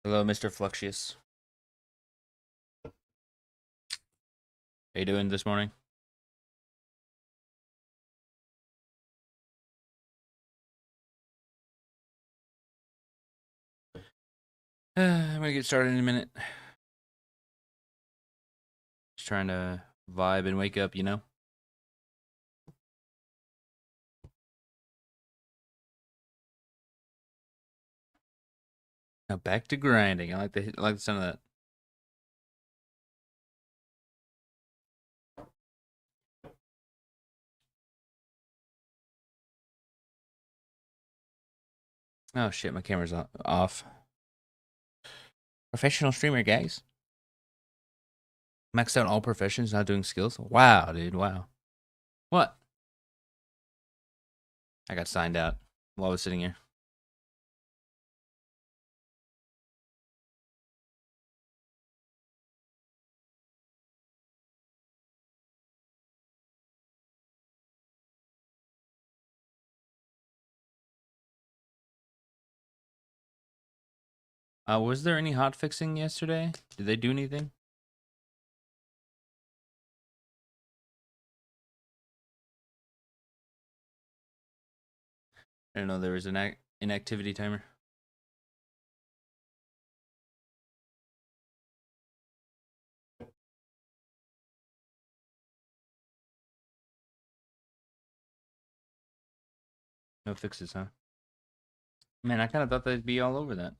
Hello, Mr. Fluxius. How you doing this morning? I'm gonna get started in a minute. Just trying to vibe and wake up, you know? Now back to grinding. I like the sound of that. Oh shit, my camera's off. Professional streamer, guys. Maxed out all professions, not doing skills. Wow, dude, wow. What? I got signed out while I was sitting here. Was there any hot fixing yesterday? Did they do anything? I don't know. There was an inactivity timer. No fixes, huh? Man, I kind of thought they'd be all over that.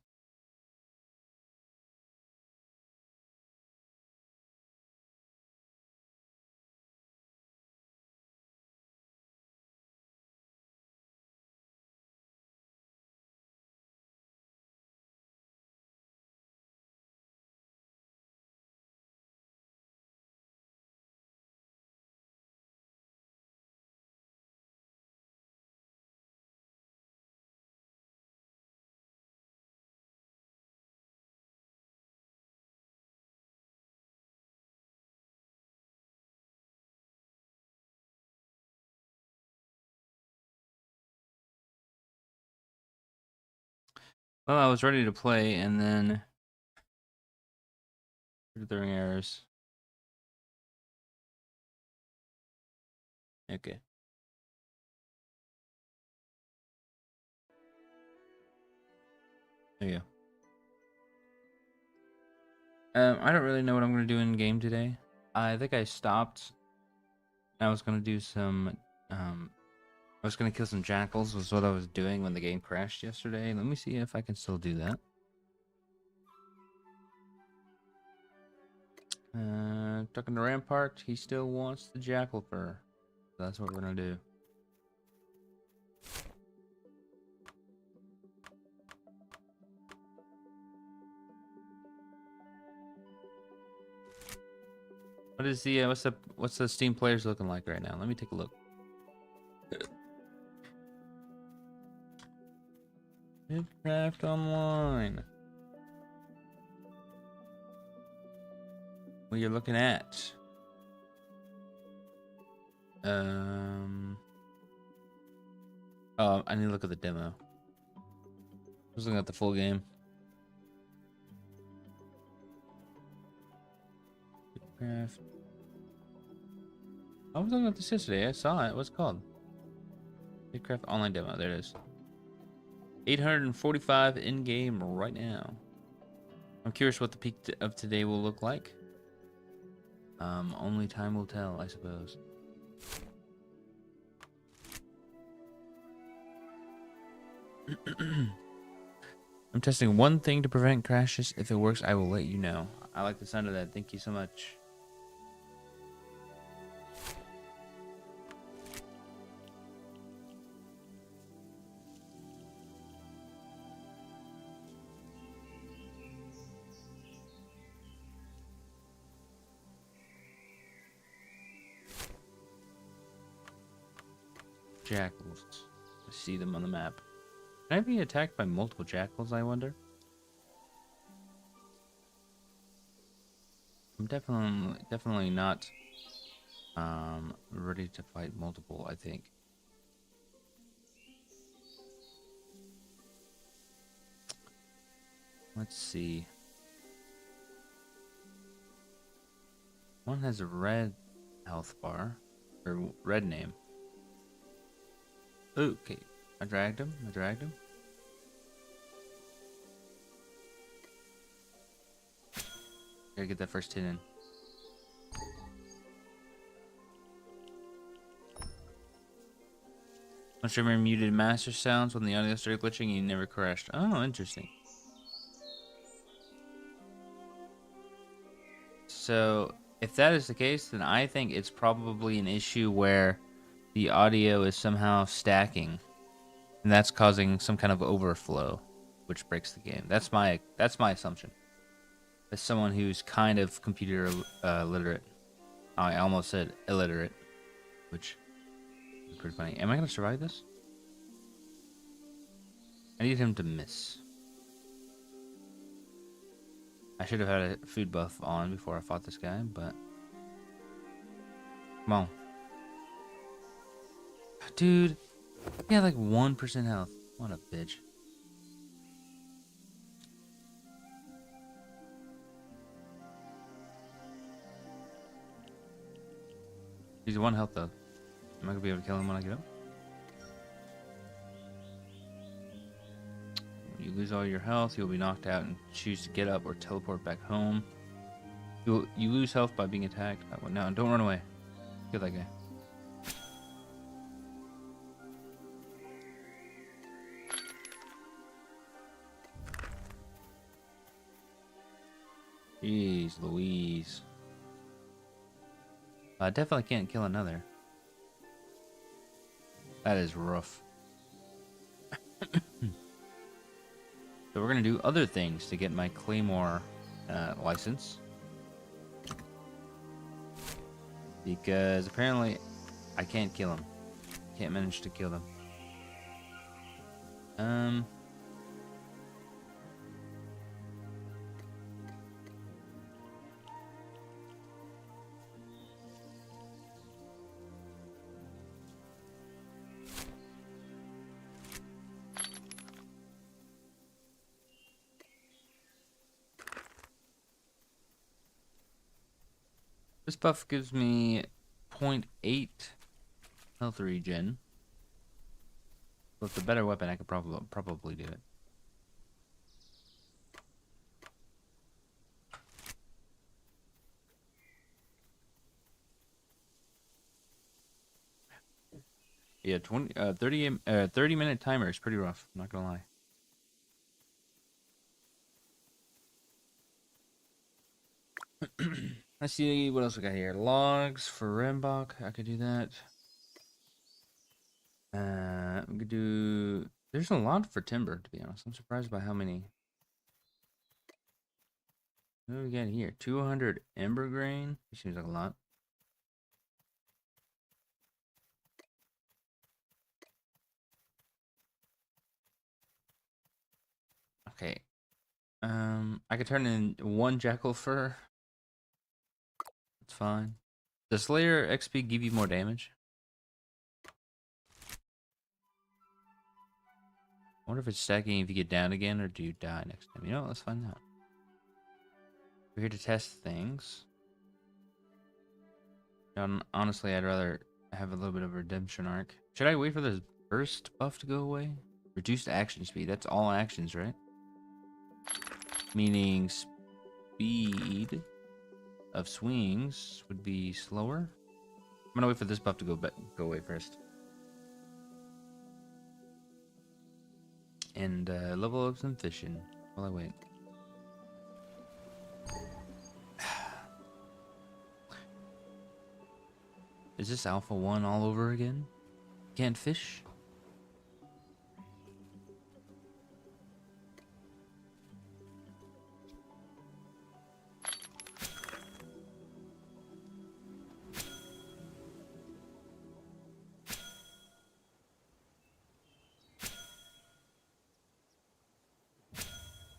Well, I was ready to play, and then throwing errors. Okay. There you go. I don't really know what I'm gonna do in game today. I think I stopped. I was gonna do some. I was gonna kill some jackals. Was what I was doing when the game crashed yesterday. Let me see if I can still do that. Talking to Rampart, he still wants the jackal fur. That's what we're gonna do. What is the what's the Steam players looking like right now? Let me take a look. Bitcraft online. What you're looking at? Oh, I need to look at the demo. I was looking at the full game. Bitcraft. I was looking at this yesterday. I saw it. What's it called? Bitcraft online demo. There it is. 845 in game right now. I'm curious what the peak of today will look like. Only time will tell, I suppose. I'm testing one thing to prevent crashes. If it works, I will let you know. I like the sound of that. Thank you so much. Jackals. I see them on the map. Can I be attacked by multiple jackals, I wonder? I'm definitely not ready to fight multiple, I think. Let's see. One has a red health bar. Or red name. Okay. I dragged him. Gotta get that first hit in. My streamer muted master sounds when the audio started glitching and he never crashed. Oh, interesting. So, if that is the case, then I think it's probably an issue where the audio is somehow stacking, and that's causing some kind of overflow, which breaks the game. That's my assumption. As someone who's kind of computer literate, I almost said illiterate, which is pretty funny. Am I gonna survive this? I need him to miss. I should have had a food buff on before I fought this guy, but come on. Dude, he had like 1% health. What a bitch. He's 1 health though. Am I gonna be able to kill him when I get up? When you lose all your health, you'll be knocked out and choose to get up or teleport back home. You lose health by being attacked. Oh, no, don't run away. Kill that guy. Jeez Louise. I definitely can't kill another. That is rough. So we're gonna do other things to get my Claymore license. Because apparently I can't kill him. Can't manage to kill them. This buff gives me 0.8 health regen. With a better weapon, I could probably do it. Yeah, 30-minute timer is pretty rough. I'm not gonna lie. Let's see what else we got here. Logs for Rembach. I could do that. We could do. There's a lot for timber, to be honest. I'm surprised by how many. What do we got here? 200 ember grain. It seems like a lot. Okay. I could turn in 1 jackal fur. That's fine. Does Slayer XP give you more damage? I wonder if it's stacking if you get down again, or do you die next time? You know what? Let's find out. We're here to test things. Honestly, I'd rather have a little bit of a redemption arc. Should I wait for this burst buff to go away? Reduced action speed. That's all actions, right? Meaning speed of swings would be slower. I'm gonna wait for this buff to go away first. And level up some fishing while I wait. Is this Alpha 1 all over again? Can't fish?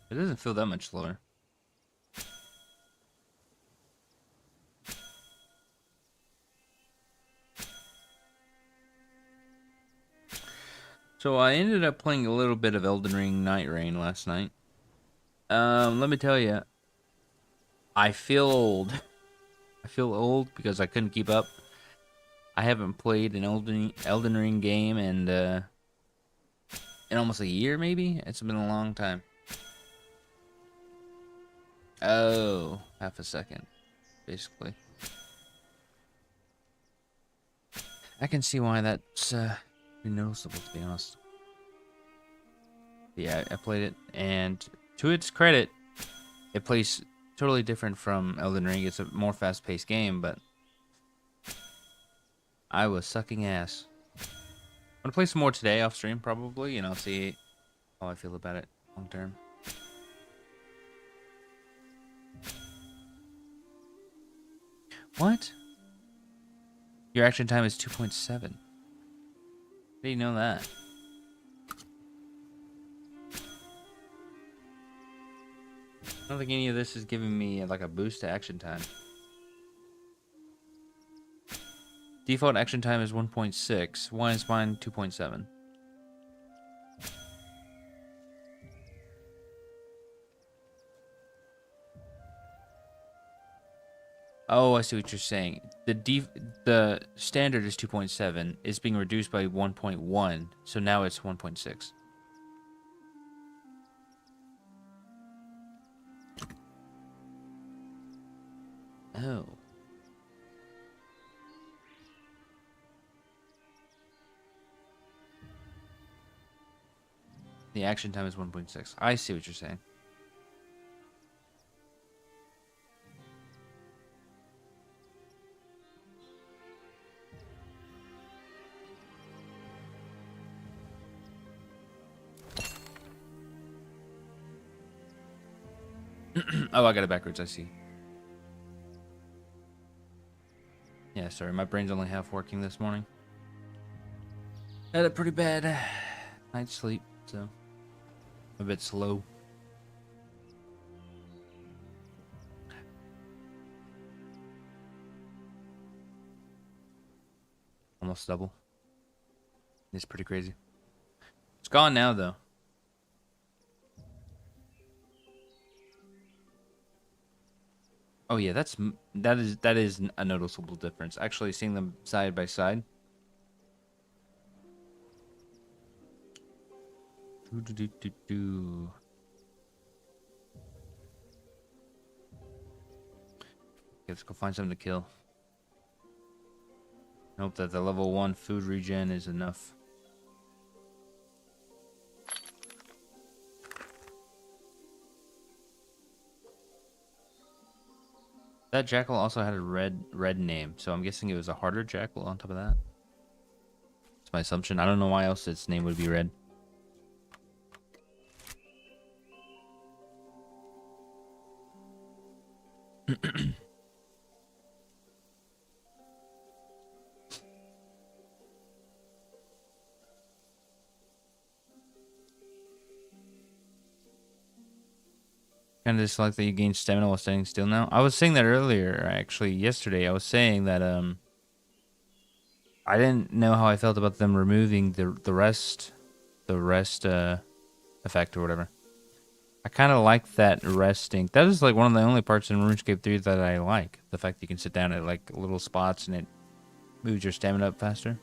It doesn't feel that much slower. So I ended up playing a little bit of Elden Ring Night Rain last night. Let me tell you, I feel old. I feel old because I couldn't keep up. I haven't played an Elden Ring game in almost a year, maybe. It's been a long time. Oh, half a second, basically. I can see why that's pretty noticeable, to be honest. Yeah, I played it, and to its credit, it plays totally different from Elden Ring. It's a more fast-paced game, but I was sucking ass. I'm gonna play some more today off stream, probably, and I'll see how I feel about it long term. What? Your action time is 2.7. How do you know that? I don't think any of this is giving me like a boost to action time. Default action time is 1.6. Why is mine 2.7? Oh, I see what you're saying. The standard is 2.7. It's being reduced by 1.1, so now it's 1.6. Oh. The action time is 1.6. I see what you're saying. Oh, I got it backwards. I see. Yeah, sorry. My brain's only half working this morning. Had a pretty bad night's sleep, so I'm a bit slow. Almost double. It's pretty crazy. It's gone now, though. Oh yeah, that is a noticeable difference. Actually, seeing them side by side. Okay, let's go find something to kill. Hope that the level 1 food regen is enough. That jackal also had a red name, so I'm guessing it was a harder jackal on top of that. That's my assumption. I don't know why else its name would be red. Kind of dislike that you gain stamina while standing still now. I was saying that earlier, actually, yesterday. I was saying that I didn't know how I felt about them removing the rest effect or whatever. I kind of like that resting. That is like one of the only parts in RuneScape 3 that I like. The fact that you can sit down at like little spots and it moves your stamina up faster.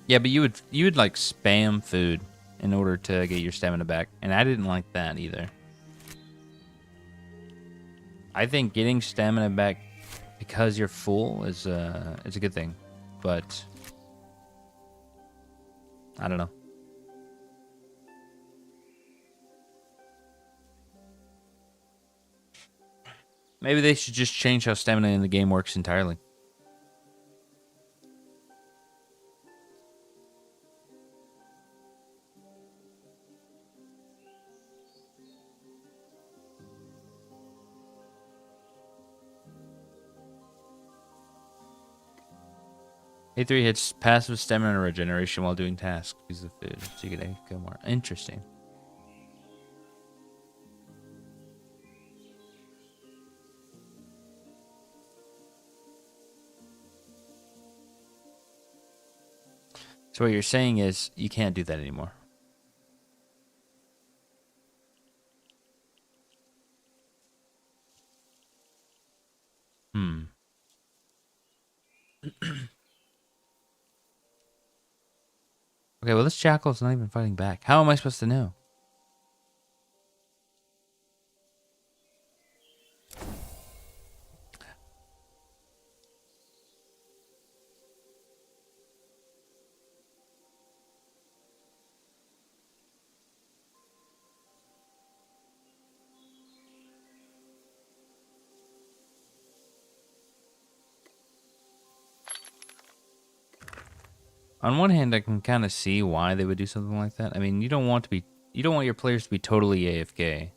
Yeah, but you would like spam food in order to get your stamina back, and I didn't like that either. I think getting stamina back because you're full is a good thing, but I don't know. Maybe they should just change how stamina in the game works entirely. A3 hits passive stamina regeneration while doing tasks. Use the food so you get a more interesting. So what you're saying is you can't do that anymore. Okay, well, this jackal's not even fighting back. How am I supposed to know? On one hand, I can kind of see why they would do something like that. I mean, you don't want your players to be totally AFK,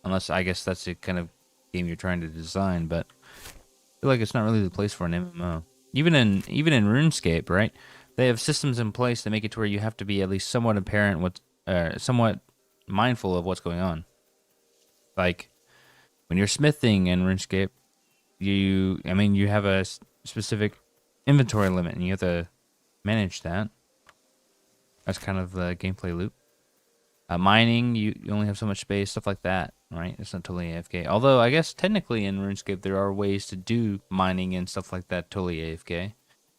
unless I guess that's the kind of game you're trying to design. But I feel like it's not really the place for an MMO. Even in RuneScape, right? They have systems in place that make it to where you have to be at least somewhat apparent, somewhat mindful of what's going on. Like when you're smithing in RuneScape, you have a specific inventory limit, and you have to manage that. That's kind of the gameplay loop. Mining, you only have so much space, stuff like that, right? It's not totally AFK. Although, I guess technically in RuneScape, there are ways to do mining and stuff like that totally AFK.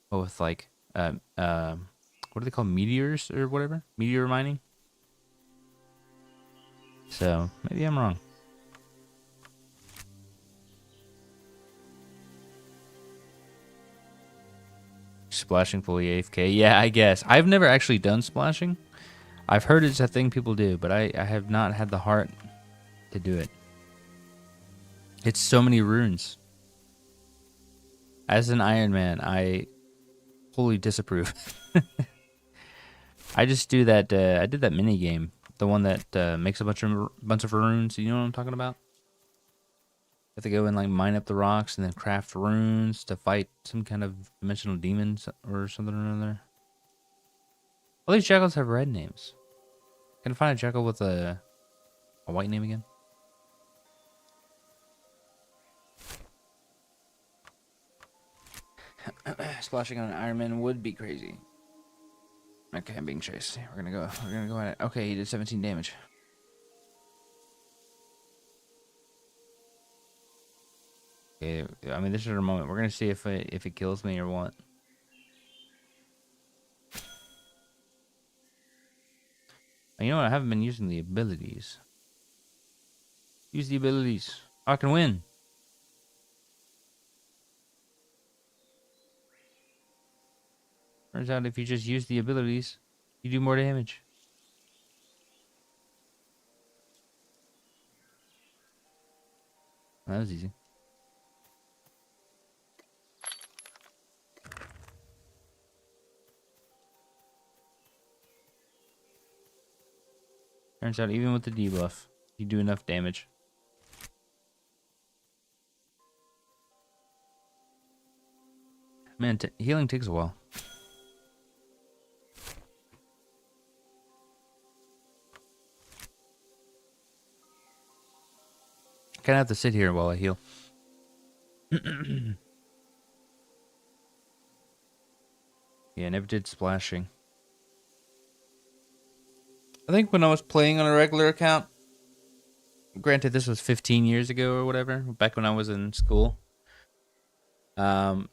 But with like, what do they call meteors or whatever? Meteor mining? So, maybe I'm wrong. Splashing fully AFK? Yeah, I guess. I've never actually done splashing. I've heard it's a thing people do, but I have not had the heart to do it. It's so many runes. As an Iron Man, I fully disapprove. I just do that. I did that mini game, the one that makes a bunch of runes. You know what I'm talking about? You have to go and like mine up the rocks and then craft runes to fight some kind of dimensional demons or something or another. All these jackals have red names. Can I find a jackal with a white name again? Splashing on an Iron Man would be crazy. Okay, I'm being chased. We're gonna go at it. Okay, he did 17 damage. Okay, I mean, this is our moment. We're gonna see if it kills me or what. You know what? I haven't been using the abilities. Use the abilities. I can win. Turns out if you just use the abilities, you do more damage. That was easy. Turns out even with the debuff, you do enough damage. Man, healing takes a while. Kind of have to sit here while I heal. Yeah, I never did splashing. I think when I was playing on a regular account, granted this was 15 years ago or whatever, back when I was in school, I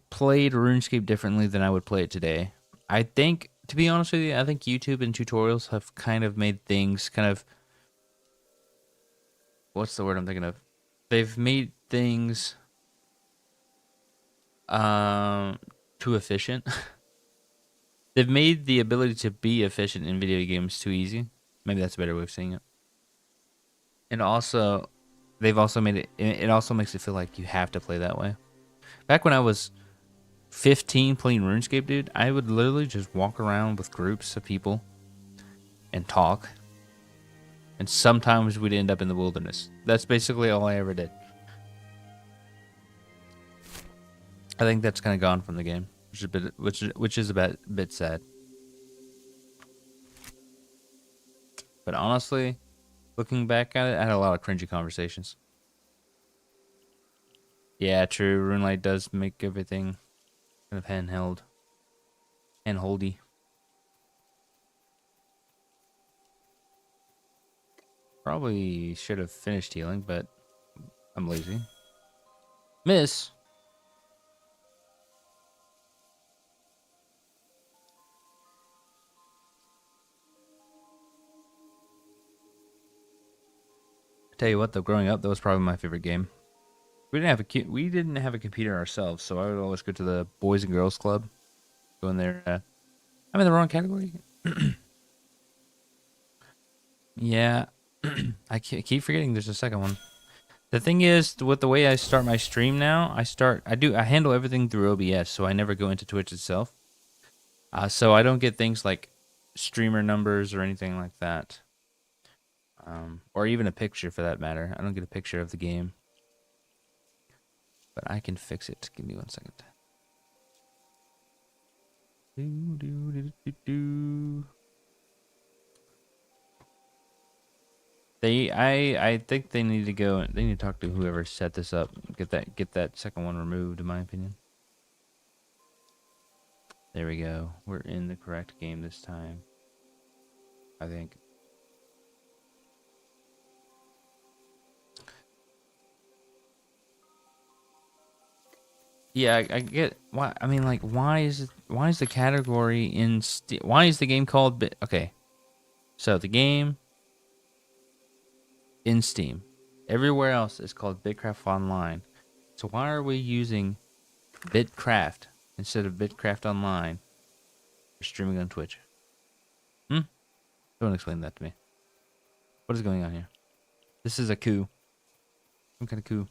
played RuneScape differently than I would play it today. I think, to be honest with you, I think YouTube and tutorials have kind of made things kind of... What's the word I'm thinking of? They've made things too efficient. They've made the ability to be efficient in video games too easy. Maybe that's a better way of saying it. And also, they've also made it... It also makes it feel like you have to play that way. Back when I was 15 playing RuneScape, dude, I would literally just walk around with groups of people and talk. And sometimes we'd end up in the wilderness. That's basically all I ever did. I think that's kind of gone from the game, which is a bit sad. But honestly, looking back at it, I had a lot of cringy conversations. Yeah, true. RuneLight does make everything kind of handholdy. Probably should have finished healing, but I'm lazy. Miss. Tell you what, though, growing up, that was probably my favorite game. We didn't have a computer ourselves, so I would always go to the Boys and Girls Club. Go in there. I'm in the wrong category. Yeah, I keep forgetting there's a second one. The thing is, with the way I start my stream now, I handle everything through OBS, so I never go into Twitch itself. So I don't get things like streamer numbers or anything like that. Or even a picture for that matter. I don't get a picture of the game. But I can fix it. Give me 1 second. I think they need to go. They need to talk to whoever set this up. Get that second one removed, in my opinion. There we go. We're in the correct game this time, I think. Yeah, I get why. I mean, like, why is the category in why is the game called okay? So the game in Steam, everywhere else is called Bitcraft Online. So why are we using Bitcraft instead of Bitcraft Online for streaming on Twitch? Don't explain that to me. What is going on here? This is a coup. Some kind of coup.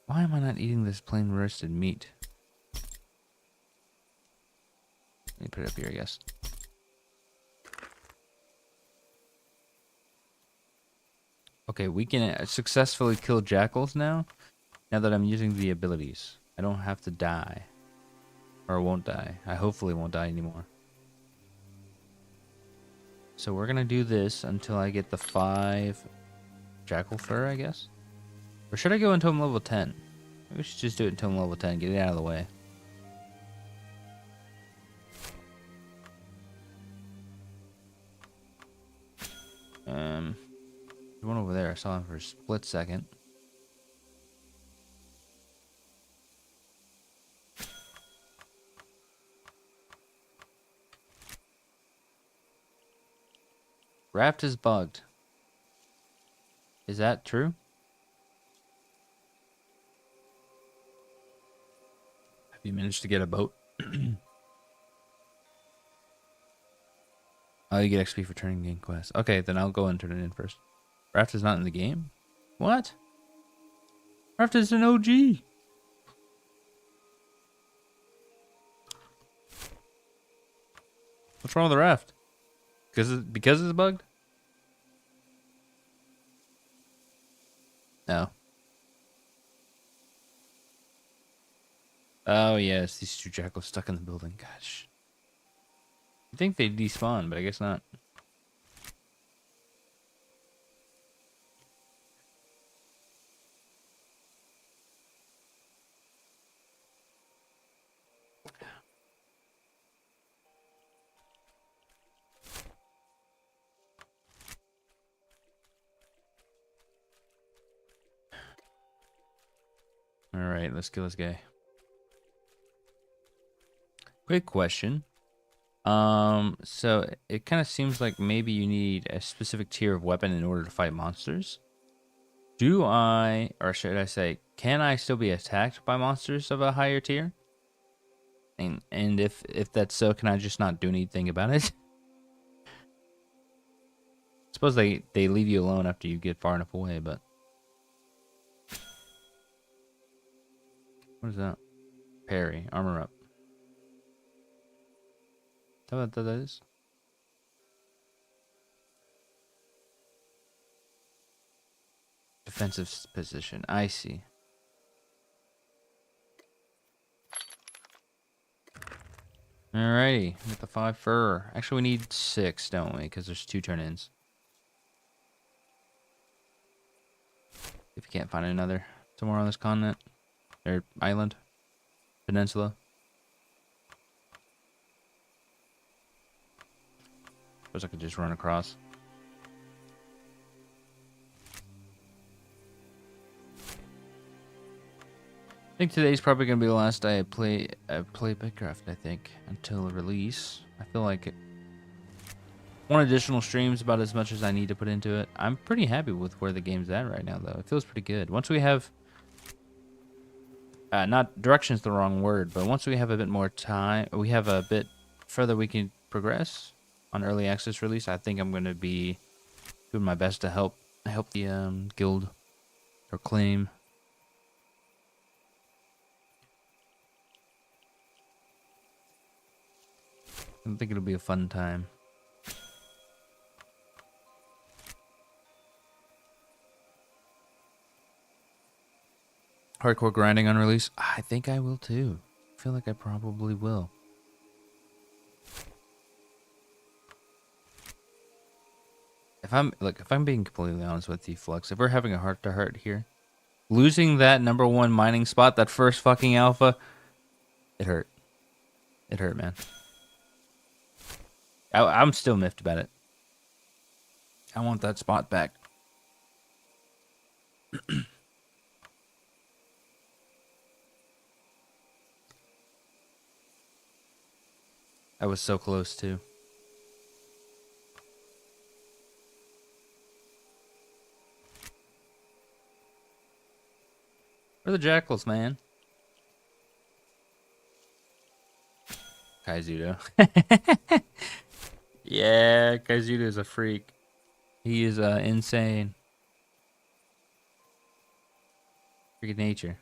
Why am I not eating this plain roasted meat? Let me put it up here, I guess. Okay, we can successfully kill jackals now. Now that I'm using the abilities. I don't have to die. Or won't die. I hopefully won't die anymore. So we're gonna do this until I get the 5 jackal fur, I guess? Or should I go until I'm level 10? Maybe we should just do it until I'm level 10. Get it out of the way. There's one over there. I saw him for a split second. Raft is bugged. Is that true? Have you managed to get a boat? Oh, you get XP for turning game quests. Okay, then I'll go and turn it in first. Raft is not in the game? What? Raft is an OG. What's wrong with the raft? Because it's bugged? No. Oh yes, these 2 jackals stuck in the building. Gosh. I think they despawn, but I guess not. Alright, let's kill this guy. Quick question. So it kind of seems like maybe you need a specific tier of weapon in order to fight monsters. Do I, or should I say, can I still be attacked by monsters of a higher tier? And if that's so, can I just not do anything about it? Suppose they leave you alone after you get far enough away, but what is that? Parry, armor up. Is that what that is? Defensive position. I see. Alrighty, with the 5 fur. Actually, we need 6, don't we? Because there's 2 turn-ins. If you can't find another somewhere on this continent or island, peninsula. Suppose I could just run across. think today's probably gonna be the last day I play Bitcraft, I think, until release. I feel like one additional stream is about as much as I need to put into it. I'm pretty happy with where the game's at right now, though. It feels pretty good. Once we have, not direction's the wrong word, but once we have a bit more time, we have a bit further we can progress on early access release. I think I'm gonna be doing my best to help the guild or claim. I think it'll be a fun time. Hardcore grinding on release? I think I will too. I feel like I probably will. If I'm being completely honest with you, Flux, if we're having a heart-to-heart here, losing that #1 mining spot, that first fucking alpha, it hurt. It hurt, man. I'm still miffed about it. I want that spot back. I was so close too. Where are the jackals, man? Kaizudo. Yeah, Kaizudo is a freak. He is insane. Freaking nature.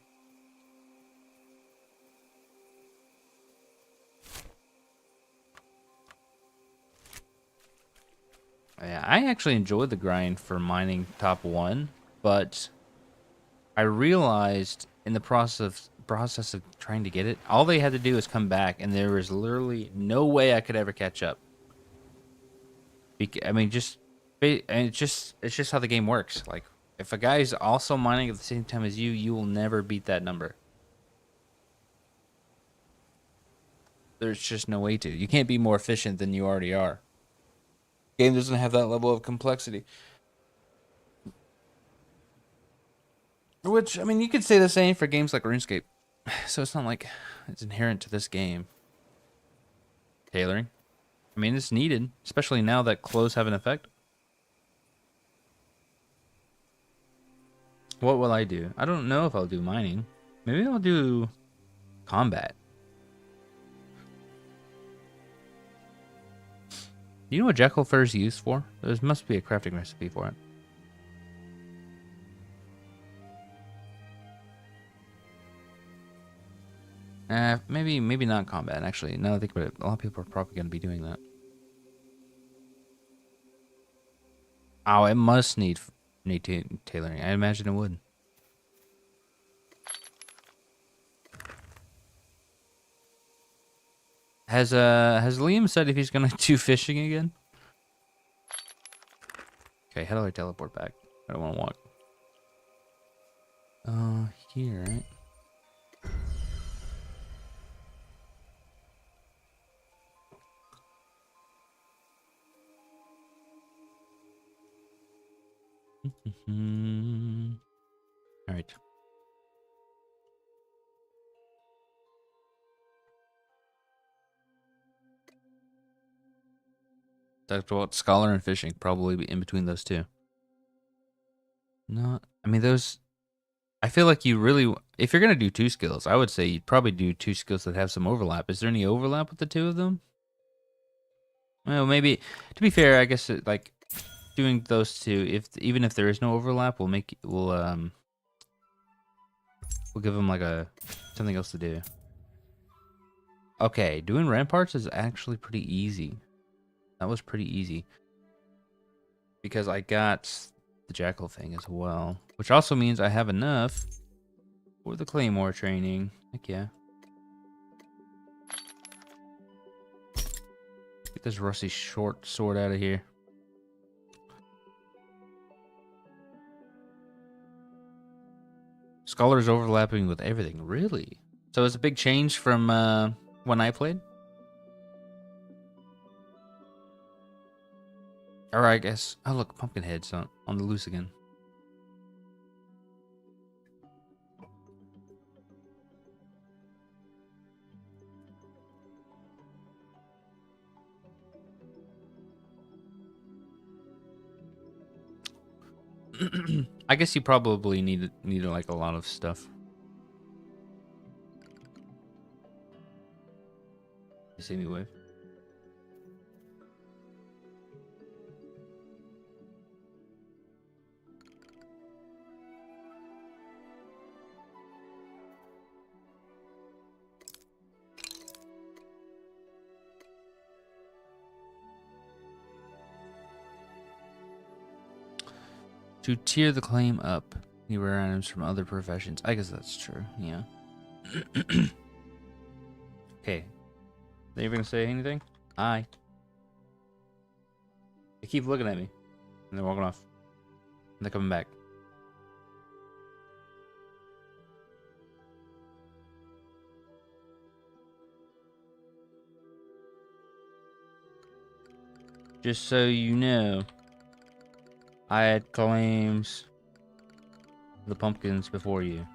Yeah, I actually enjoyed the grind for mining top 1, but I realized in the process of trying to get it, all they had to do was come back, and there was literally no way I could ever catch up. I mean, it's just how the game works. Like, if a guy's also mining at the same time as you, you will never beat that number. There's just no way to. You can't be more efficient than you already are. Game doesn't have that level of complexity. Which, I mean, you could say the same for games like RuneScape. So it's not like it's inherent to this game. Tailoring. I mean, it's needed, especially now that clothes have an effect. What will I do? I don't know if I'll do mining. Maybe I'll do combat. Do you know what jackal fur is used for? There must be a crafting recipe for it. Maybe not combat, actually. Now that I think about it, a lot of people are probably going to be doing that. Oh, it must need tailoring. I imagine it would. Has Liam said if he's gonna do fishing again? Okay, how do I teleport back? I don't want to walk. Here, right? All right. Talked about scholar and fishing, probably in between those two. No, I mean those. I feel like you really, if you're gonna do 2 skills, I would say you'd probably do 2 skills that have some overlap. Is there any overlap with the 2 of them? Well, maybe. To be fair, I guess like doing those 2, even if there is no overlap, we'll give them like something else to do. Okay, doing ramparts is actually pretty easy. That was pretty easy. Because I got the jackal thing as well. Which also means I have enough for the claymore training. Heck yeah. Get this rusty short sword out of here. Scholar's overlapping with everything. Really? So it's a big change from when I played? Or I guess... Oh, look, Pumpkinhead's on the loose again. I guess you probably needed like a lot of stuff. You see me wave? To tier the claim up, you rare items from other professions. I guess that's true. Yeah. Okay. Are you gonna say anything? Hi. They keep looking at me, and they're walking off. And they're coming back. Just so you know, I had claims the pumpkins before you.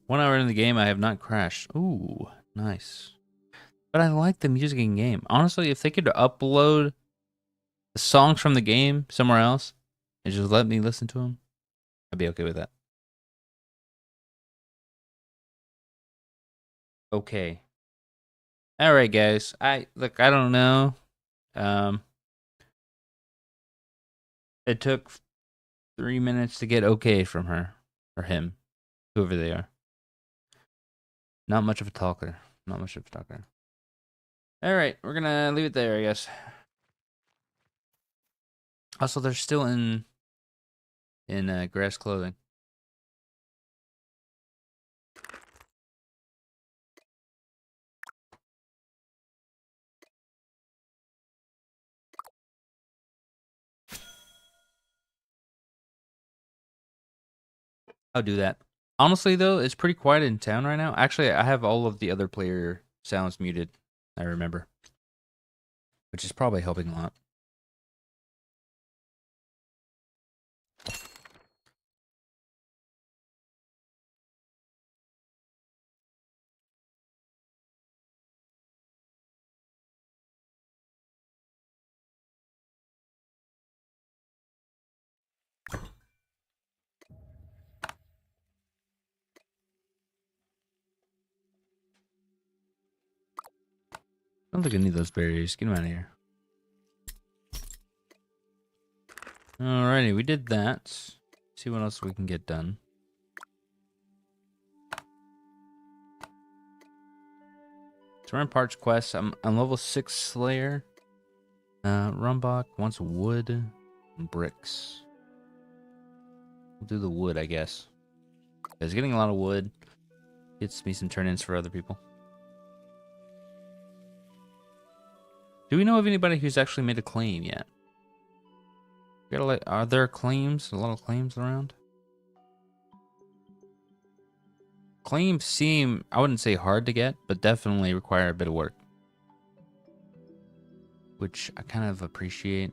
One hour in the game, I have not crashed. Ooh, nice. But I like the music in game. Honestly, if they could upload the songs from the game somewhere else and just let me listen to them, I'd be okay with that. Okay. All right, guys. I don't know. Um, it took 3 minutes to get okay from her or him, whoever they are. Not much of a talker. Not much of a talker. All right, we're gonna leave it there, I guess. Also, they're still in grass clothing. I'll do that. Honestly, though, it's pretty quiet in town right now. Actually, I have all of the other player sounds muted. I remember, which is probably helping a lot. I don't think I need those berries. Get them out of here. Alrighty, we did that. Let's see what else we can get done. So we're in Parch Quest. I'm level 6 Slayer. Rumbach wants wood and bricks. We'll do the wood, I guess. Because getting a lot of wood gets me some turn-ins for other people. Do we know of anybody who's actually made a claim yet? Are there claims? A lot of claims around? Claims seem, I wouldn't say hard to get, but definitely require a bit of work. Which I kind of appreciate.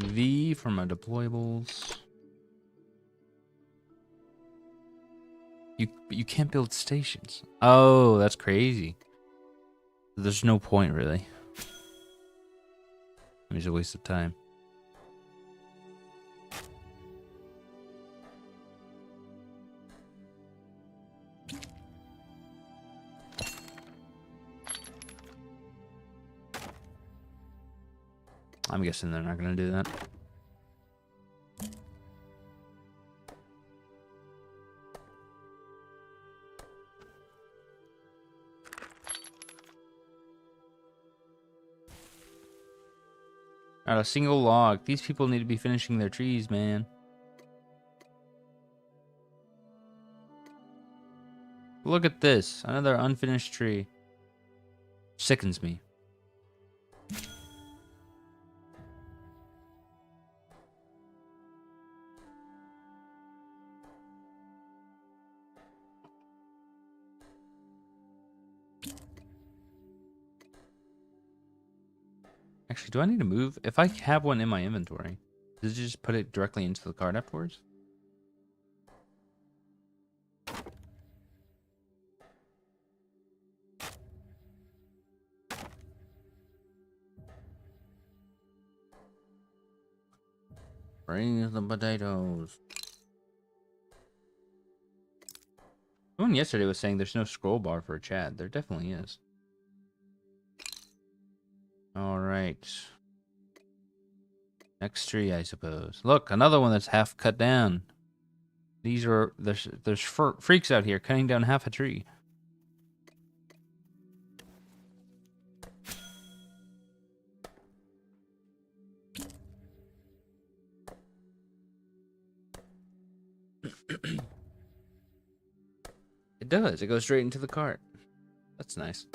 V for my deployables. You can't build stations. Oh, that's crazy. There's no point really. It's a waste of time. I'm guessing they're not gonna do that. Not a single log. These people need to be finishing their trees, man. Look at this. Another unfinished tree. Sickens me. Actually, do I need to move? If I have one in my inventory, does it just put it directly into the cart afterwards? Bring the potatoes. Someone yesterday was saying there's no scroll bar for a chat. There definitely is. All right. Next tree, I suppose. Look, another one that's half cut down. There's freaks out here cutting down half a tree. It does. It goes straight into the cart. That's nice.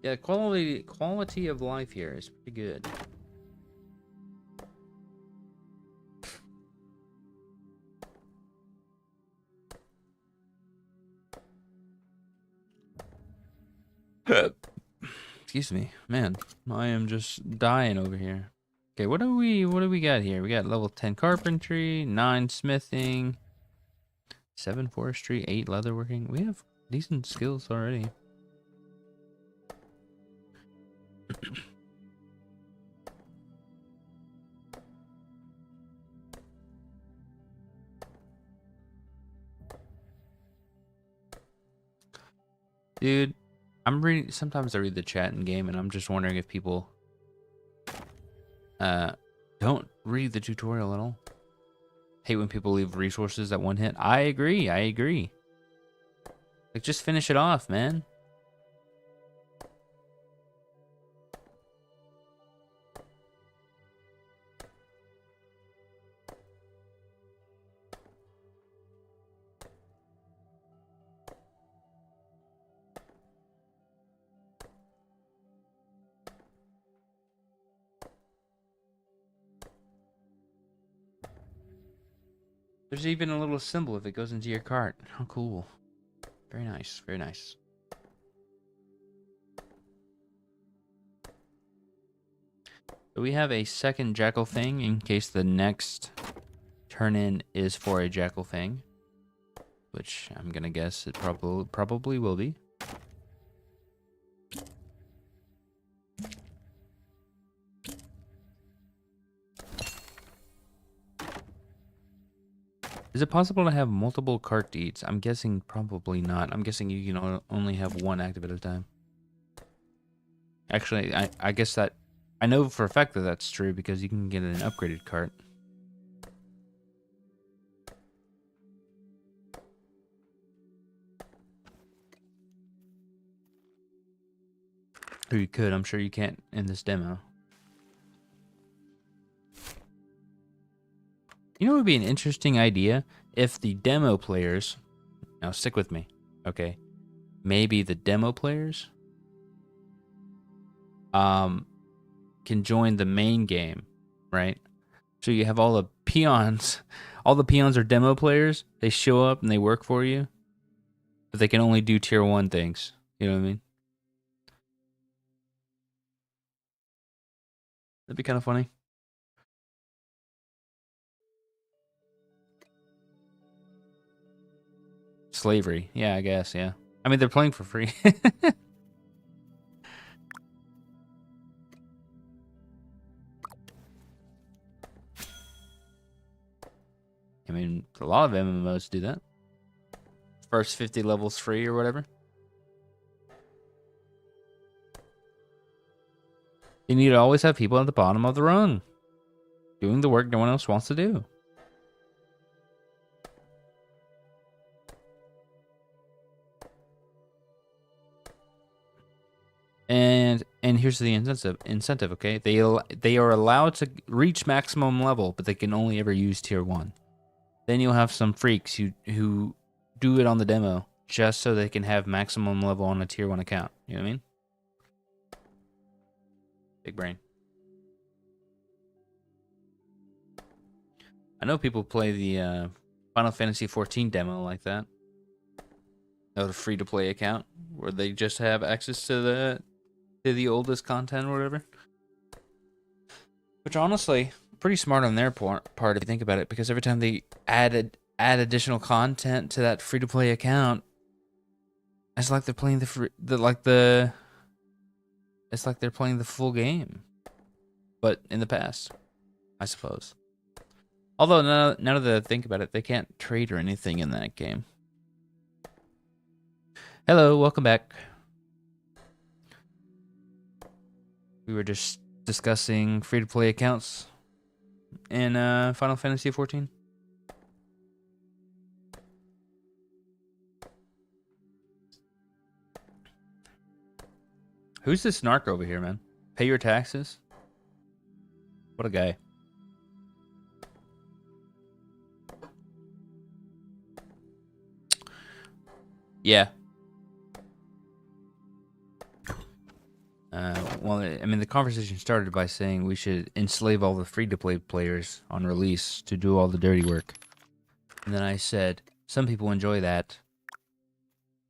Yeah, quality of life here is pretty good. Excuse me, man. I am just dying over here. Okay, what do we got here? We got level 10 carpentry, 9 smithing, 7 forestry, 8 leatherworking. We have decent skills already. Dude, I'm reading. Sometimes I read the chat in game, and I'm just wondering if people don't read the tutorial at all. Hate when people leave resources at one hit. I agree. I agree. Like, just finish it off, man. There's even a little symbol if it goes into your cart. How cool. Very nice. Very nice. So we have a second jackal thing in case the next turn in is for a jackal thing, which I'm gonna guess it probably will be. Is it possible to have multiple cart deeds? I'm guessing probably not. I'm guessing you can only have one active at a time. Actually, I guess that I know for a fact that that's true because you can get an upgraded cart. Or you could. I'm sure you can't in this demo. You know what would be an interesting idea? If the demo players... Now, stick with me, okay? Maybe the demo players can join the main game, right? So you have all the peons. All the peons are demo players. They show up and they work for you. But they can only do tier 1 things. You know what I mean? That'd be kind of funny. Slavery. Yeah, I guess, yeah. I mean, they're playing for free. I mean, a lot of MMOs do that. First 50 levels free or whatever. You need to always have people at the bottom of the rung doing the work no one else wants to do. And here's the incentive, okay? They are allowed to reach maximum level, but they can only ever use tier 1. Then you'll have some freaks who do it on the demo just so they can have maximum level on a tier 1 account. You know what I mean? Big brain. I know people play the Final Fantasy 14 demo like that. of the free-to-play account, where they just have access to the oldest content or whatever. Which honestly, pretty smart on their part if you think about it, because every time they add additional content to that free-to-play account, it's like they're playing it's like they're playing the full game, but in the past, I suppose. Although now that I think about it, they can't trade or anything in that game. Hello, welcome back. We were just discussing free-to-play accounts in Final Fantasy XIV. Who's this narc over here, man? Pay your taxes? What a guy. Yeah. Well, I mean, the conversation started by saying we should enslave all the free-to-play players on release to do all the dirty work. And then I said, some people enjoy that.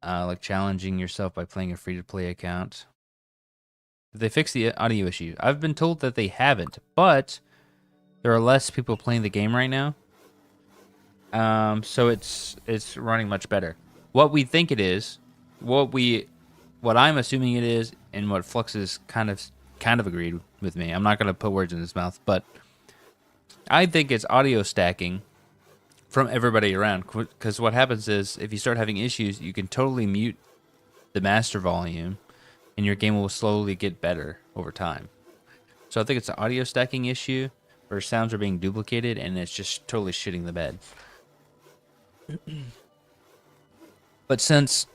Like challenging yourself by playing a free-to-play account. Did they fix the audio issue? I've been told that they haven't, but there are less people playing the game right now. So it's running much better. What we think it is, what I'm assuming it is, and what Flux is kind of agreed with me. I'm not gonna put words in his mouth, but I think it's audio stacking from everybody around. Because what happens is, if you start having issues, you can totally mute the master volume, and your game will slowly get better over time. So I think it's an audio stacking issue, where sounds are being duplicated, and it's just totally shitting the bed. But since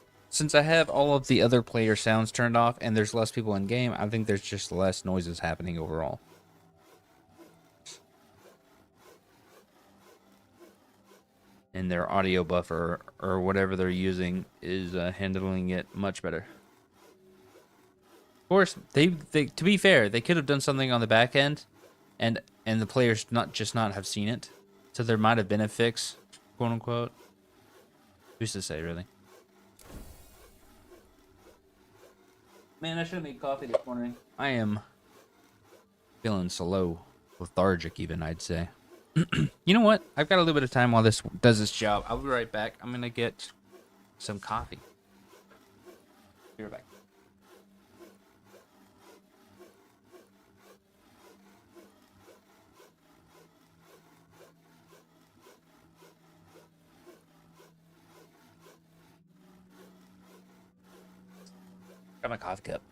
I have all of the other player sounds turned off and there's less people in game, I think there's just less noises happening overall. And their audio buffer or whatever they're using is handling it much better. Of course, they to be fair, they could have done something on the back end, and the players not have seen it, so there might have been a fix, quote unquote. Who's to say, really? Man, I should have made coffee this morning. I am feeling slow, lethargic even, I'd say. You know what? I've got a little bit of time while this does its job. I'll be right back. I'm gonna get some coffee. Be right back. Got my coffee cup.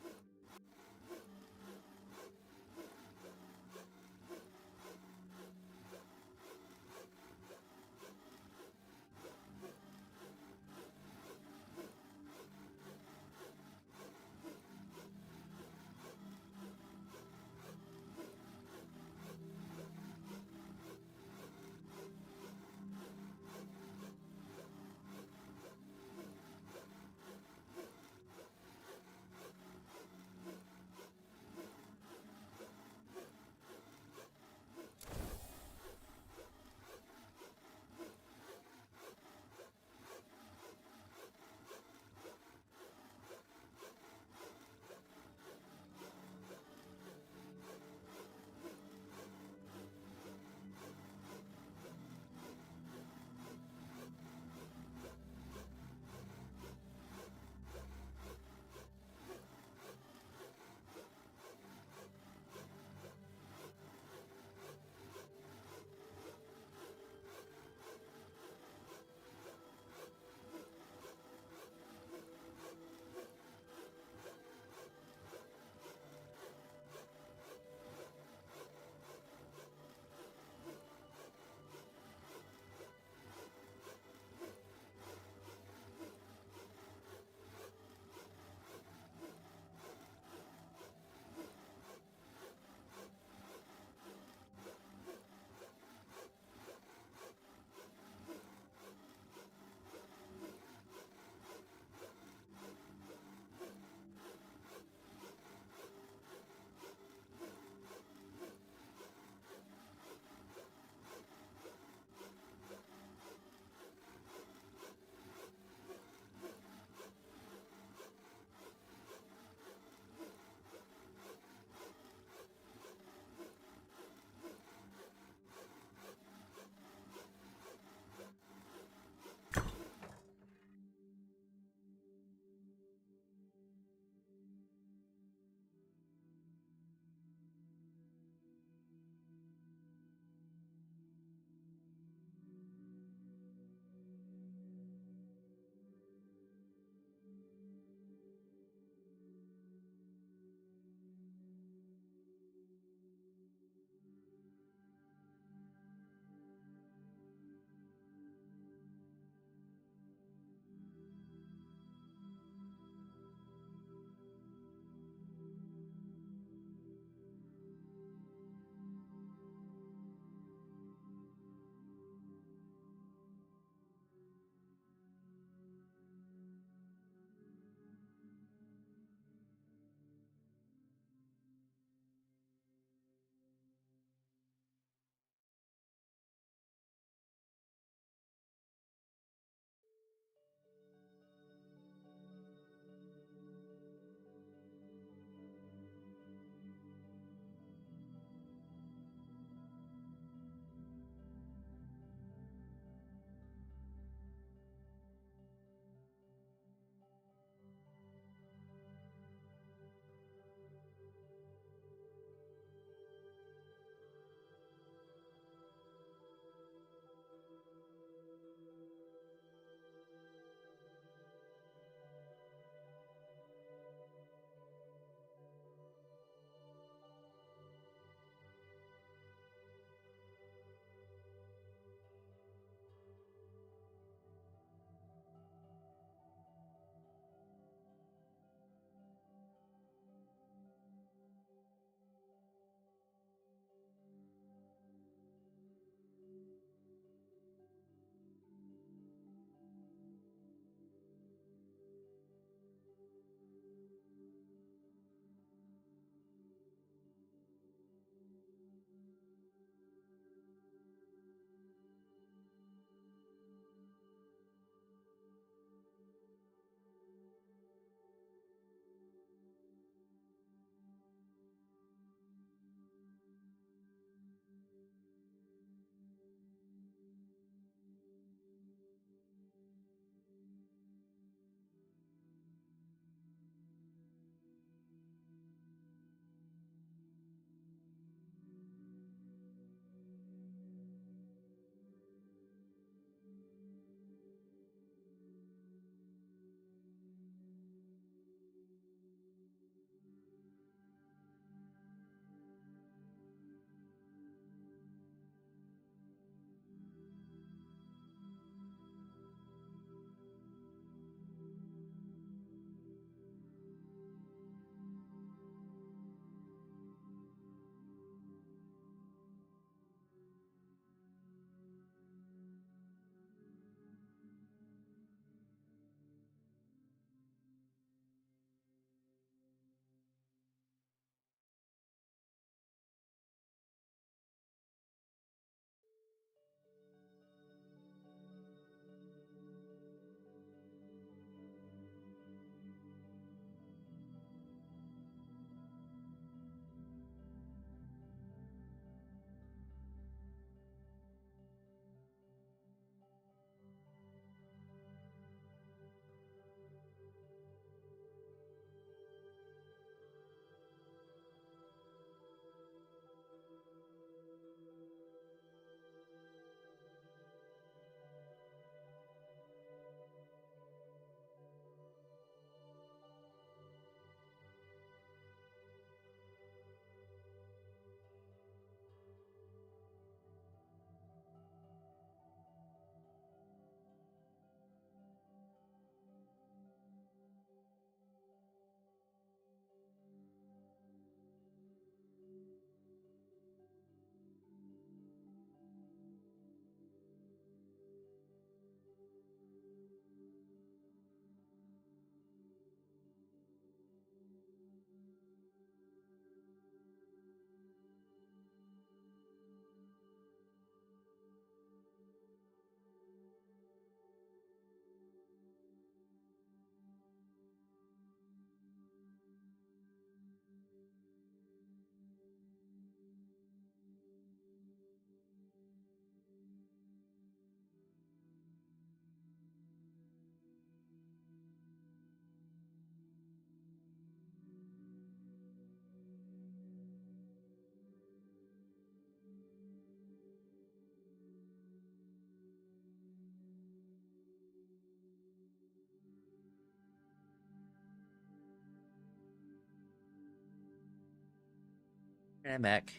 And I'm back.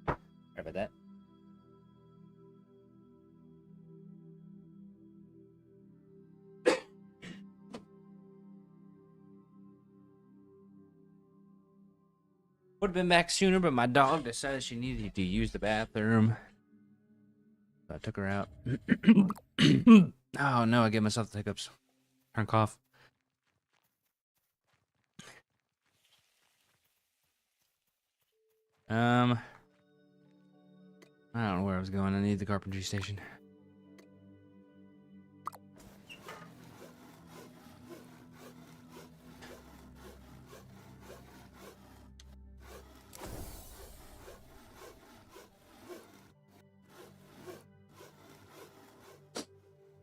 Sorry about that. Would have been back sooner, but my dog decided she needed to use the bathroom. So I took her out. Oh no, I gave myself the hiccups. Turn cough. I don't know where I was going. I need the carpentry station.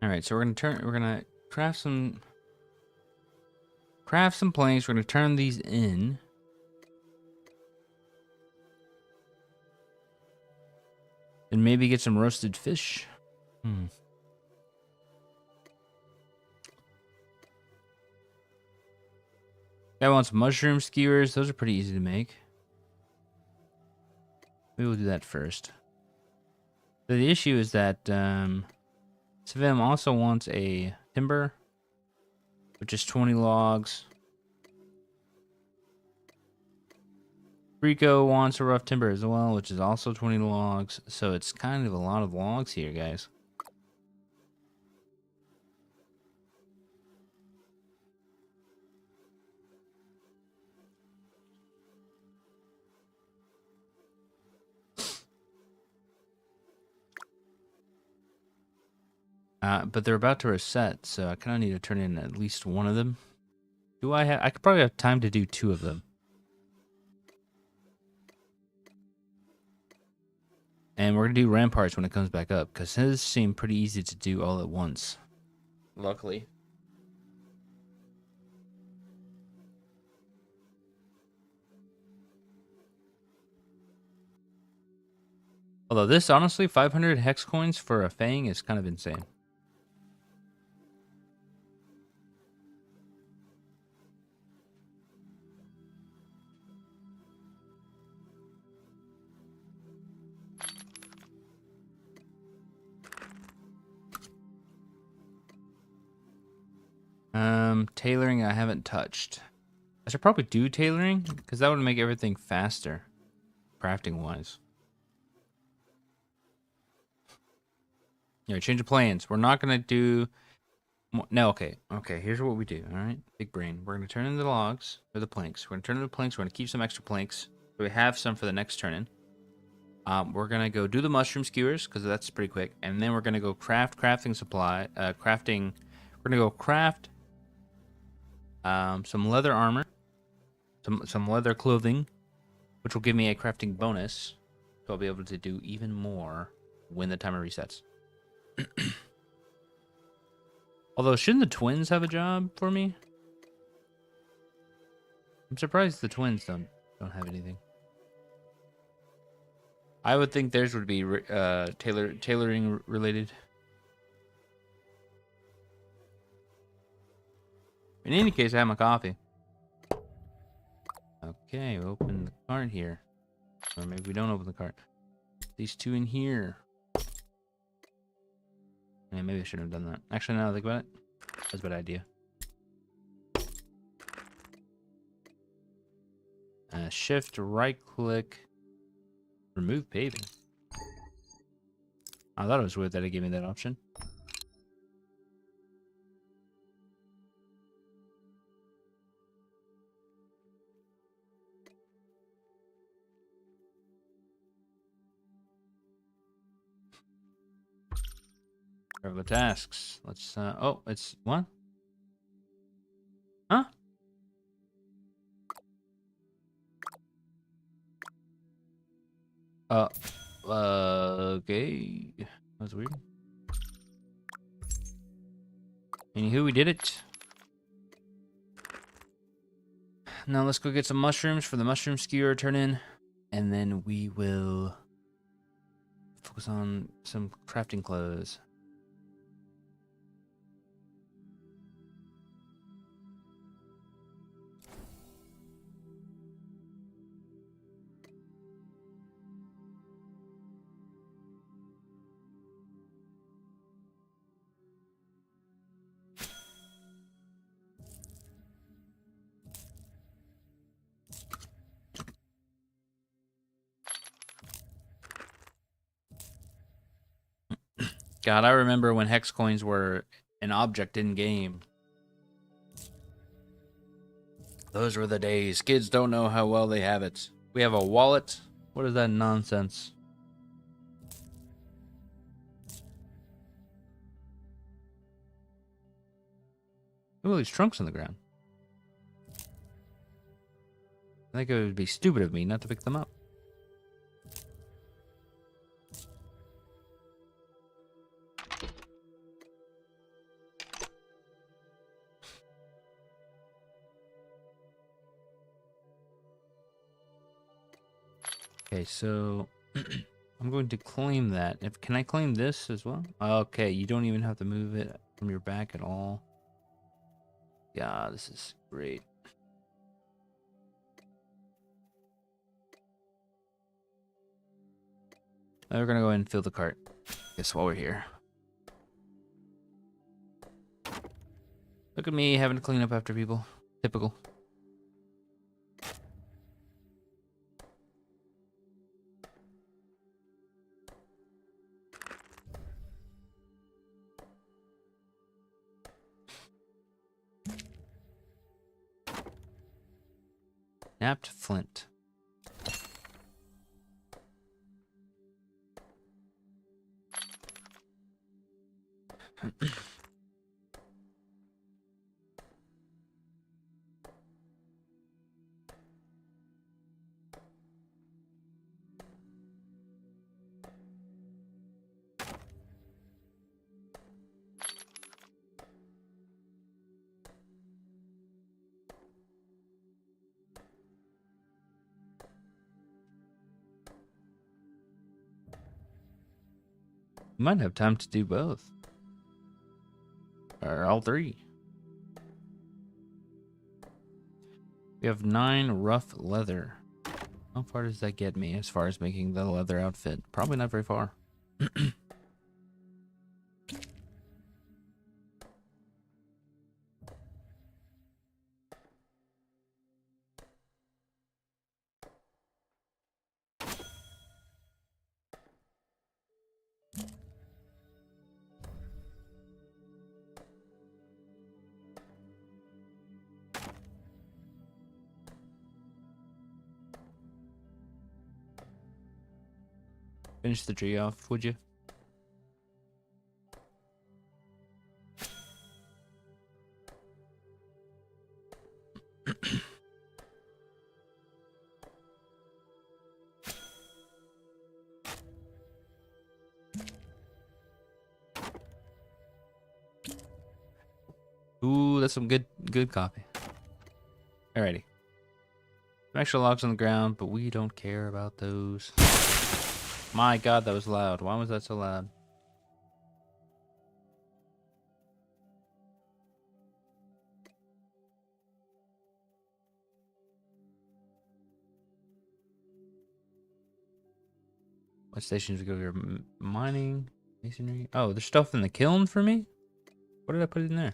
All right, so we're gonna craft some planks. We're gonna turn these in. And maybe get some roasted fish. Guy wants mushroom skewers. Those are pretty easy to make. We will do that first. So the issue is that Savim also wants a timber, which is 20 logs. Rico wants a rough timber as well, which is also 20 logs. So it's kind of a lot of logs here, guys. But they're about to reset, so I kind of need to turn in at least one of them. Do I have... I could probably have time to do 2 of them. And we're going to do ramparts when it comes back up, because his seem pretty easy to do all at once. Luckily. Although this, honestly, 500 hex coins for a Fang is kind of insane. Tailoring I haven't touched. I should probably do tailoring, because that would make everything faster, crafting-wise. Change of plans. We're not going to do... No, okay. Okay, here's what we do, alright? Big brain. We're going to turn in the logs, or the planks. We're going to turn in the planks. We're going to keep some extra planks. So we have some for the next turn-in. We're going to go do the mushroom skewers, because that's pretty quick. And then we're going to go crafting supply. We're going to go craft some leather armor. Some leather clothing, which will give me a crafting bonus. So I'll be able to do even more when the timer resets. Although, shouldn't the twins have a job for me? I'm surprised the twins don't have anything. I would think theirs would be tailoring related. In any case, I have my coffee. Okay, we open the cart here. Or maybe we don't open the cart. These 2 in here. Yeah, maybe I shouldn't have done that. Actually, now that I think about it, that's a bad idea. Shift, right click, remove paving. I thought it was weird that it gave me that option. Regular tasks. Let's, oh, it's what? Huh? Okay. That's weird. Anywho, we did it. Now let's go get some mushrooms for the mushroom skewer turn in. And then we will focus on some crafting clothes. God, I remember when hex coins were an object in game. Those were the days. Kids don't know how well they have it. We have a wallet. What is that nonsense? Look at these trunks on the ground. I think it would be stupid of me not to pick them up. Okay, so I'm going to claim that. Can I claim this as well? Okay, you don't even have to move it from your back at all. Yeah, this is great. Now we're gonna go ahead and fill the cart. Guess while we're here. Look at me having to clean up after people. Typical. Napped flint. You might have time to do both. Or all three. We have 9 rough leather. How far does that get me as far as making the leather outfit? Probably not very far. Finish the tree off, would you? Ooh, that's some good copy. Alrighty. Some extra logs on the ground, but we don't care about those. My god, that was loud. Why was that so loud? What stations we go here? Mining, masonry. Oh, there's stuff in the kiln for me? What did I put in there?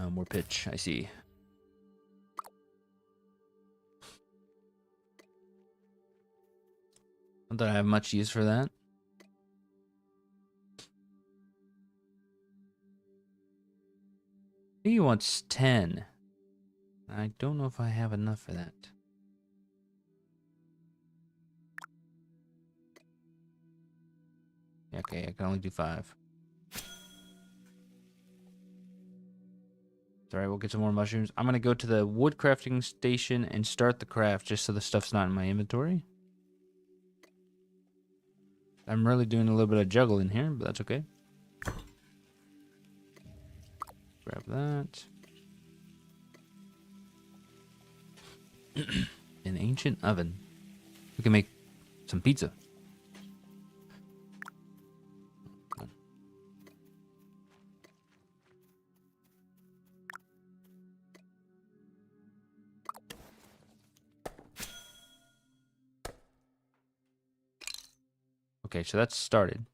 More pitch, I see. Not that I have much use for that. He wants 10. I don't know if I have enough for that. Okay, I can only do 5. Alright, we'll get some more mushrooms. I'm gonna go to the wood crafting station and start the craft just so the stuff's not in my inventory. I'm really doing a little bit of juggling here, but that's okay. Grab that. An ancient oven. We can make some pizza. Okay, so that's started.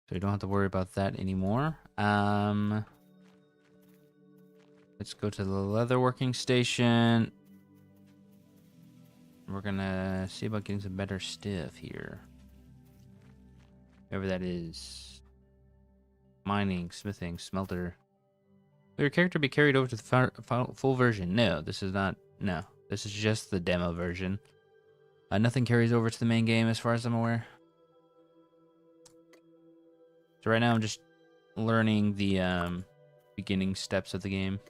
So we don't have to worry about that anymore. There's Let's go to the leather working station. We're gonna see about getting some better stuff here. Whatever that is. Mining, smithing, smelter. Will your character be carried over to the full version? No, this is not. No, this is just the demo version. Nothing carries over to the main game as far as I'm aware. So right now I'm just learning the beginning steps of the game.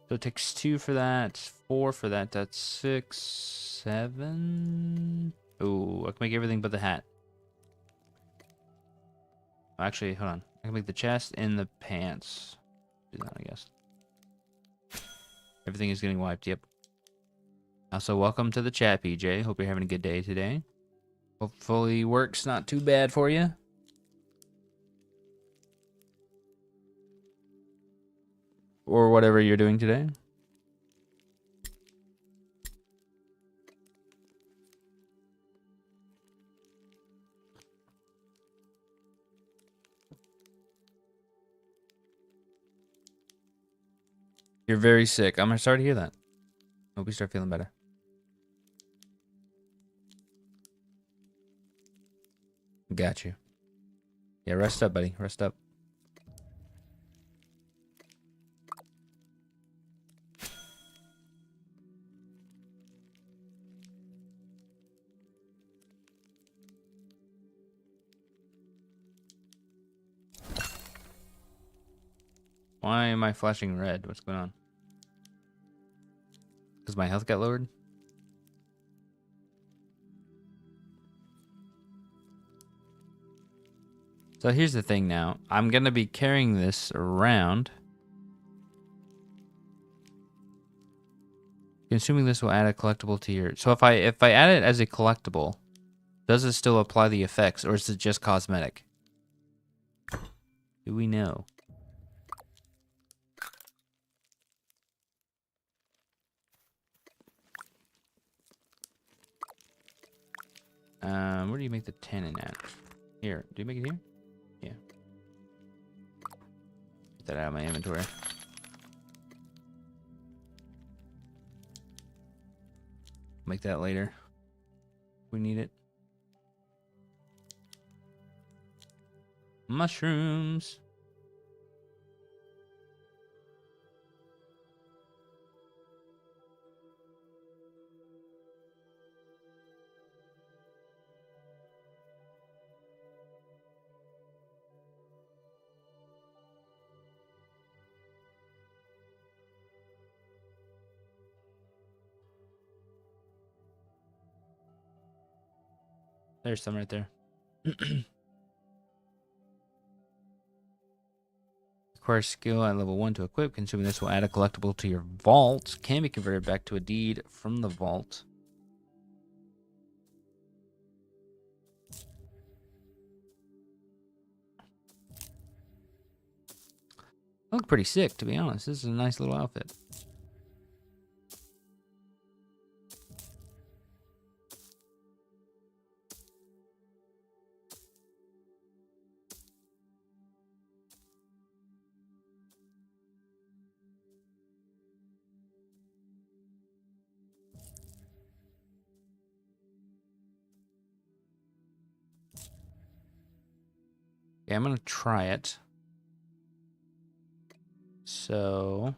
So it takes 2 for that, 4 for that, that's 6, 7. Ooh, I can make everything but the hat. Actually, hold on. I can make the chest and the pants. Do that, I guess. Everything is getting wiped, yep. Also, welcome to the chat, PJ. Hope you're having a good day today. Hopefully work's not too bad for you. Or whatever you're doing today. You're very sick. I'm sorry to hear that. Hope you start feeling better. Got you. Yeah, rest up, buddy. Rest up. Why am I flashing red? What's going on? Because my health got lowered? So here's the thing now. I'm going to be carrying this around. Consuming this will add a collectible to your... So if I add it as a collectible, does it still apply the effects, or is it just cosmetic? Do we know? Where do you make the tannin at? Here. Do you make it here? Yeah. Get that out of my inventory. Make that later. We need it. Mushrooms. There's some right there. Requires skill at level 1 to equip. Consuming this will add a collectible to your vault. Can be converted back to a deed from the vault. I look pretty sick, to be honest. This is a nice little outfit. Yeah, I'm gonna try it. So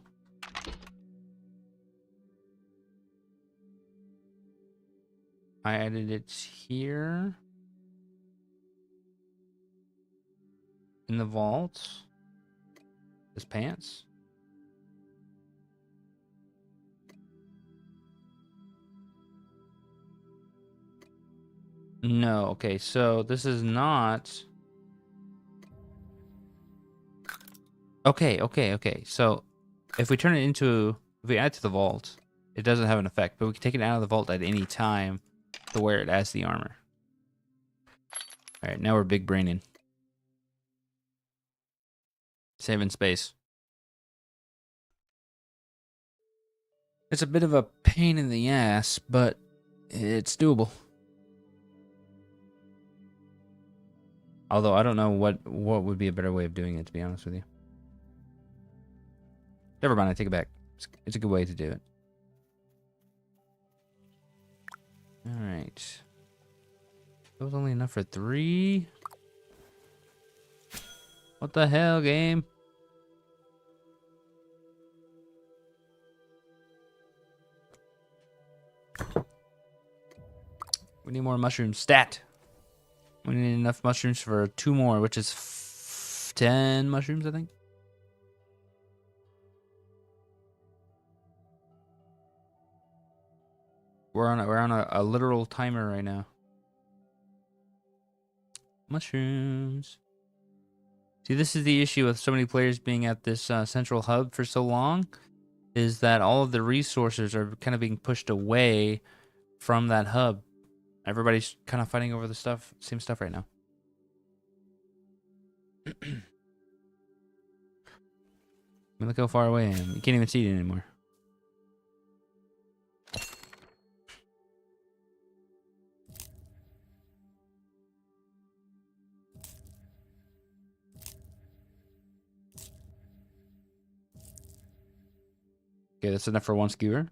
I added it here in the vault. His pants. No, okay, so this is not. Okay. So if we turn it into, if we add it to the vault, it doesn't have an effect, but we can take it out of the vault at any time to wear it as the armor. All right, now we're big braining. Saving space. It's a bit of a pain in the ass, but it's doable. Although I don't know what would be a better way of doing it, to be honest with you. Never mind, I take it back. It's a good way to do it. Alright. That was only enough for 3? What the hell, game? We need more mushrooms. Stat! We need enough mushrooms for 2 more, which is 10 mushrooms, I think. We're on a literal timer right now. Mushrooms. See, this is the issue with so many players being at this central hub for so long, is that all of the resources are kind of being pushed away from that hub. Everybody's kind of fighting over the same stuff right now. I mean, look how far away I am. You can't even see it anymore. Okay, that's enough for 1 skewer.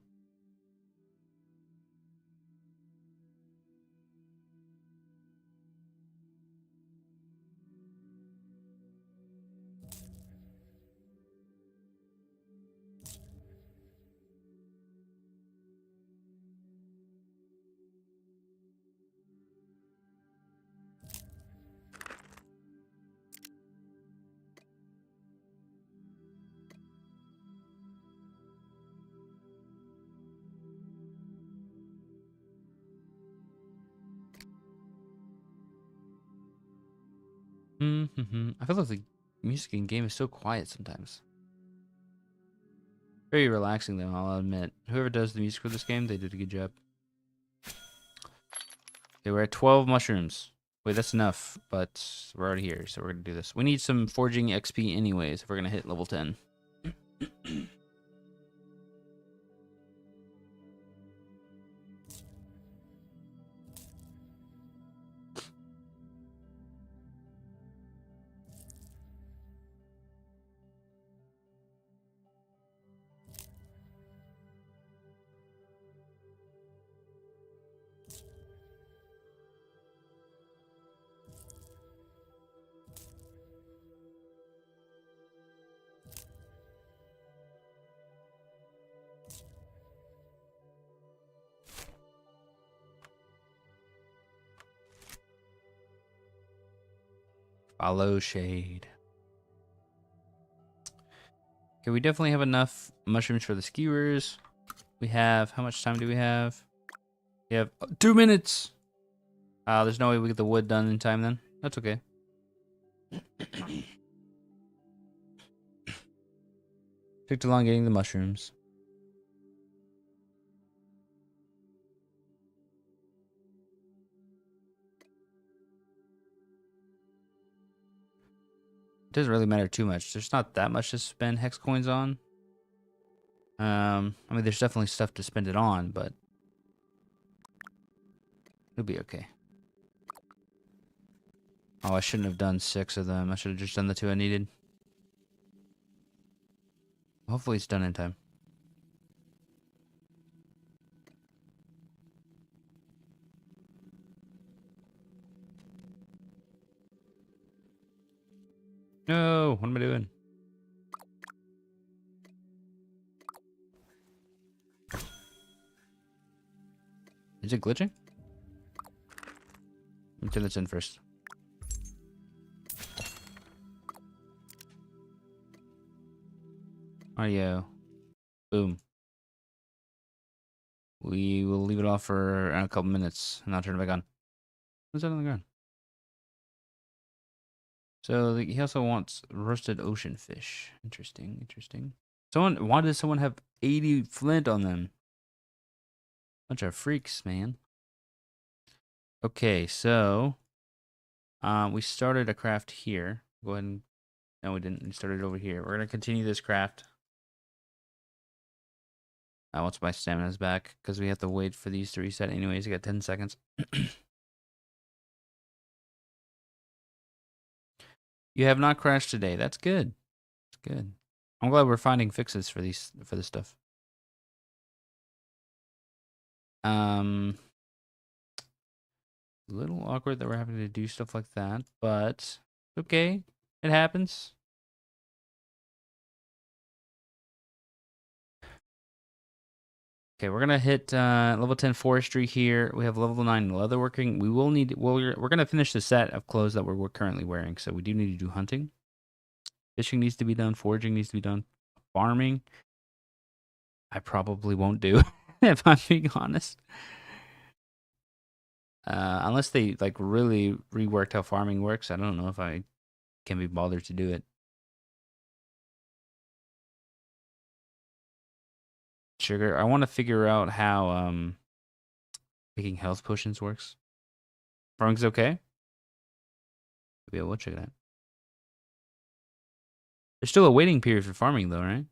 I feel like the music in game is so quiet sometimes. Very relaxing though, I'll admit. Whoever does the music for this game, they did a good job. Okay, we're at 12 mushrooms. Wait, that's enough, but we're already here, so we're gonna do this. We need some forging XP anyways if we're gonna hit level 10. Follow shade. Okay, we definitely have enough mushrooms for the skewers. We have, how much time do we have? We have 2 minutes. There's no way we get the wood done in time then. That's okay. Took too long getting the mushrooms. It doesn't really matter too much. There's not that much to spend hex coins on. I mean, there's definitely stuff to spend it on, but it'll be okay. Oh, I shouldn't have done 6 of them. I should have just done the 2 I needed. Hopefully it's done in time. No, what am I doing? Is it glitching? Let me turn this in first. Audio. Boom. We will leave it off for a couple minutes and I'll turn it back on. What's that on the ground? So he also wants roasted ocean fish. Interesting, interesting. Why does someone have 80 flint on them? Bunch of freaks, man. Okay, so we started a craft here. Go ahead and no, we didn't. We started over here. We're gonna continue this craft. Once my stamina's back, because we have to wait for these to reset anyways. You got 10 seconds. You have not crashed today. That's good. That's good. I'm glad we're finding fixes for this stuff. A little awkward that we're having to do stuff like that, but okay, it happens. Okay, we're gonna hit level 10 forestry here. We have level 9 leatherworking. We're gonna finish the set of clothes that we're currently wearing. So we do need to do hunting. Fishing needs to be done. Foraging needs to be done. Farming, I probably won't do if I'm being honest. Unless they like really reworked how farming works, I don't know if I can be bothered to do it. Sugar, I want to figure out how making health potions works. Farming's okay. Maybe I will check that. There's still a waiting period for farming though, right?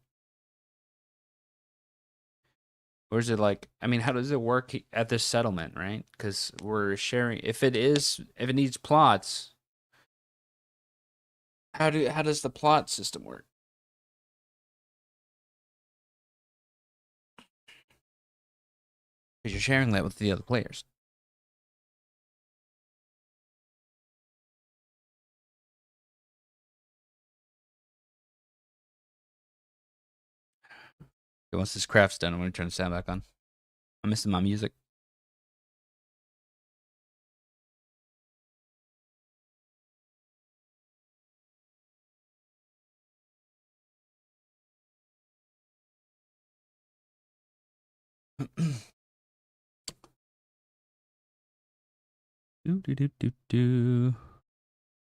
Or is it like, I mean, how does it work at this settlement, right? Because we're sharing. If it needs plots, how does the plot system work? Because you're sharing that with the other players. Okay, once this craft's done, I'm gonna turn the sound back on. I'm missing my music.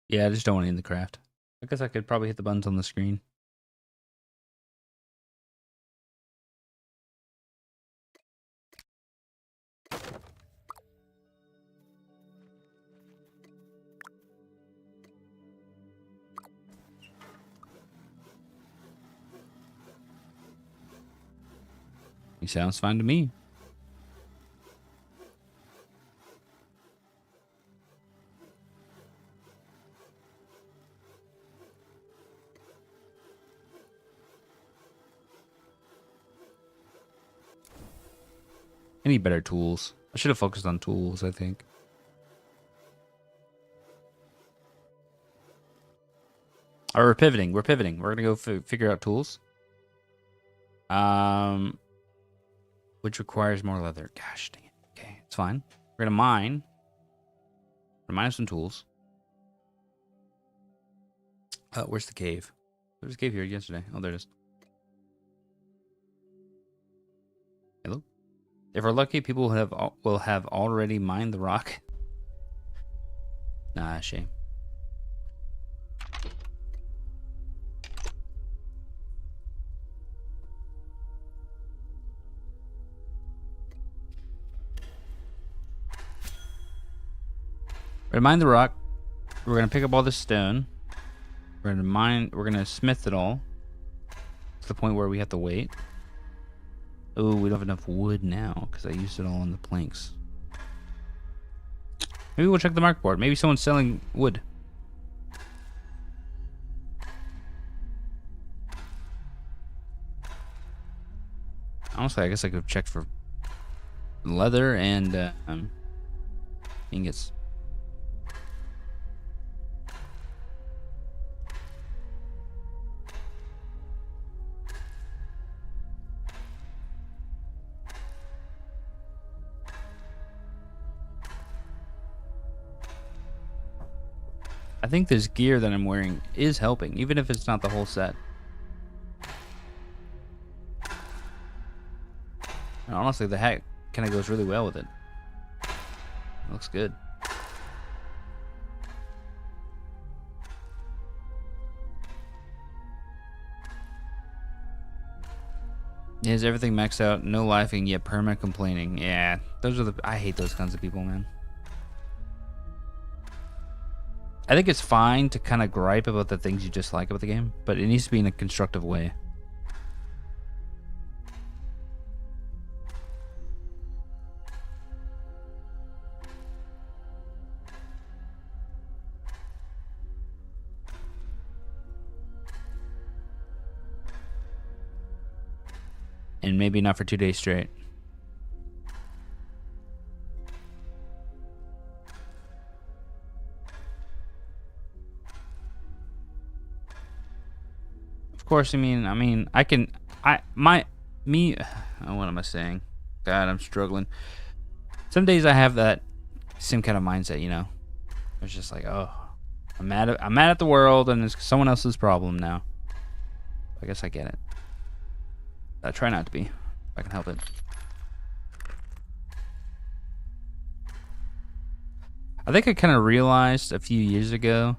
Yeah, I just don't want to end the craft. I guess I could probably hit the buttons on the screen. He sounds fine to me. I need better tools. I should have focused on tools, I think. Or we're pivoting. We're pivoting. We're gonna go figure out tools. Which requires more leather. Gosh dang it. Okay, it's fine. We're gonna mine. We're gonna mine some tools. Where's the cave? There was a cave here yesterday. Oh, there it is. Hello. If we're lucky, people will have already mined the rock. Nah, shame. We're gonna mine the rock. We're gonna pick up all this stone. We're gonna smith it all. To the point where we have to wait. Oh, we don't have enough wood now because I used it all on the planks. Maybe we'll check the market board. Maybe someone's selling wood. Honestly, I guess I could have checked for leather and ingots. I think this gear that I'm wearing is helping, even if it's not the whole set. And honestly, the hat kind of goes really well with it. It looks good. Is everything maxed out? No laughing, yet perma complaining. Yeah, I hate those kinds of people, man. I think it's fine to kind of gripe about the things you dislike about the game, but it needs to be in a constructive way. and maybe not for 2 days straight. Of course, what am I saying? God, I'm struggling. Some days I have that same kind of mindset, you know. It's just like, oh, I'm mad at the world, and it's someone else's problem now. I guess I get it. I try not to be, if I can help it. I think I kind of realized a few years ago,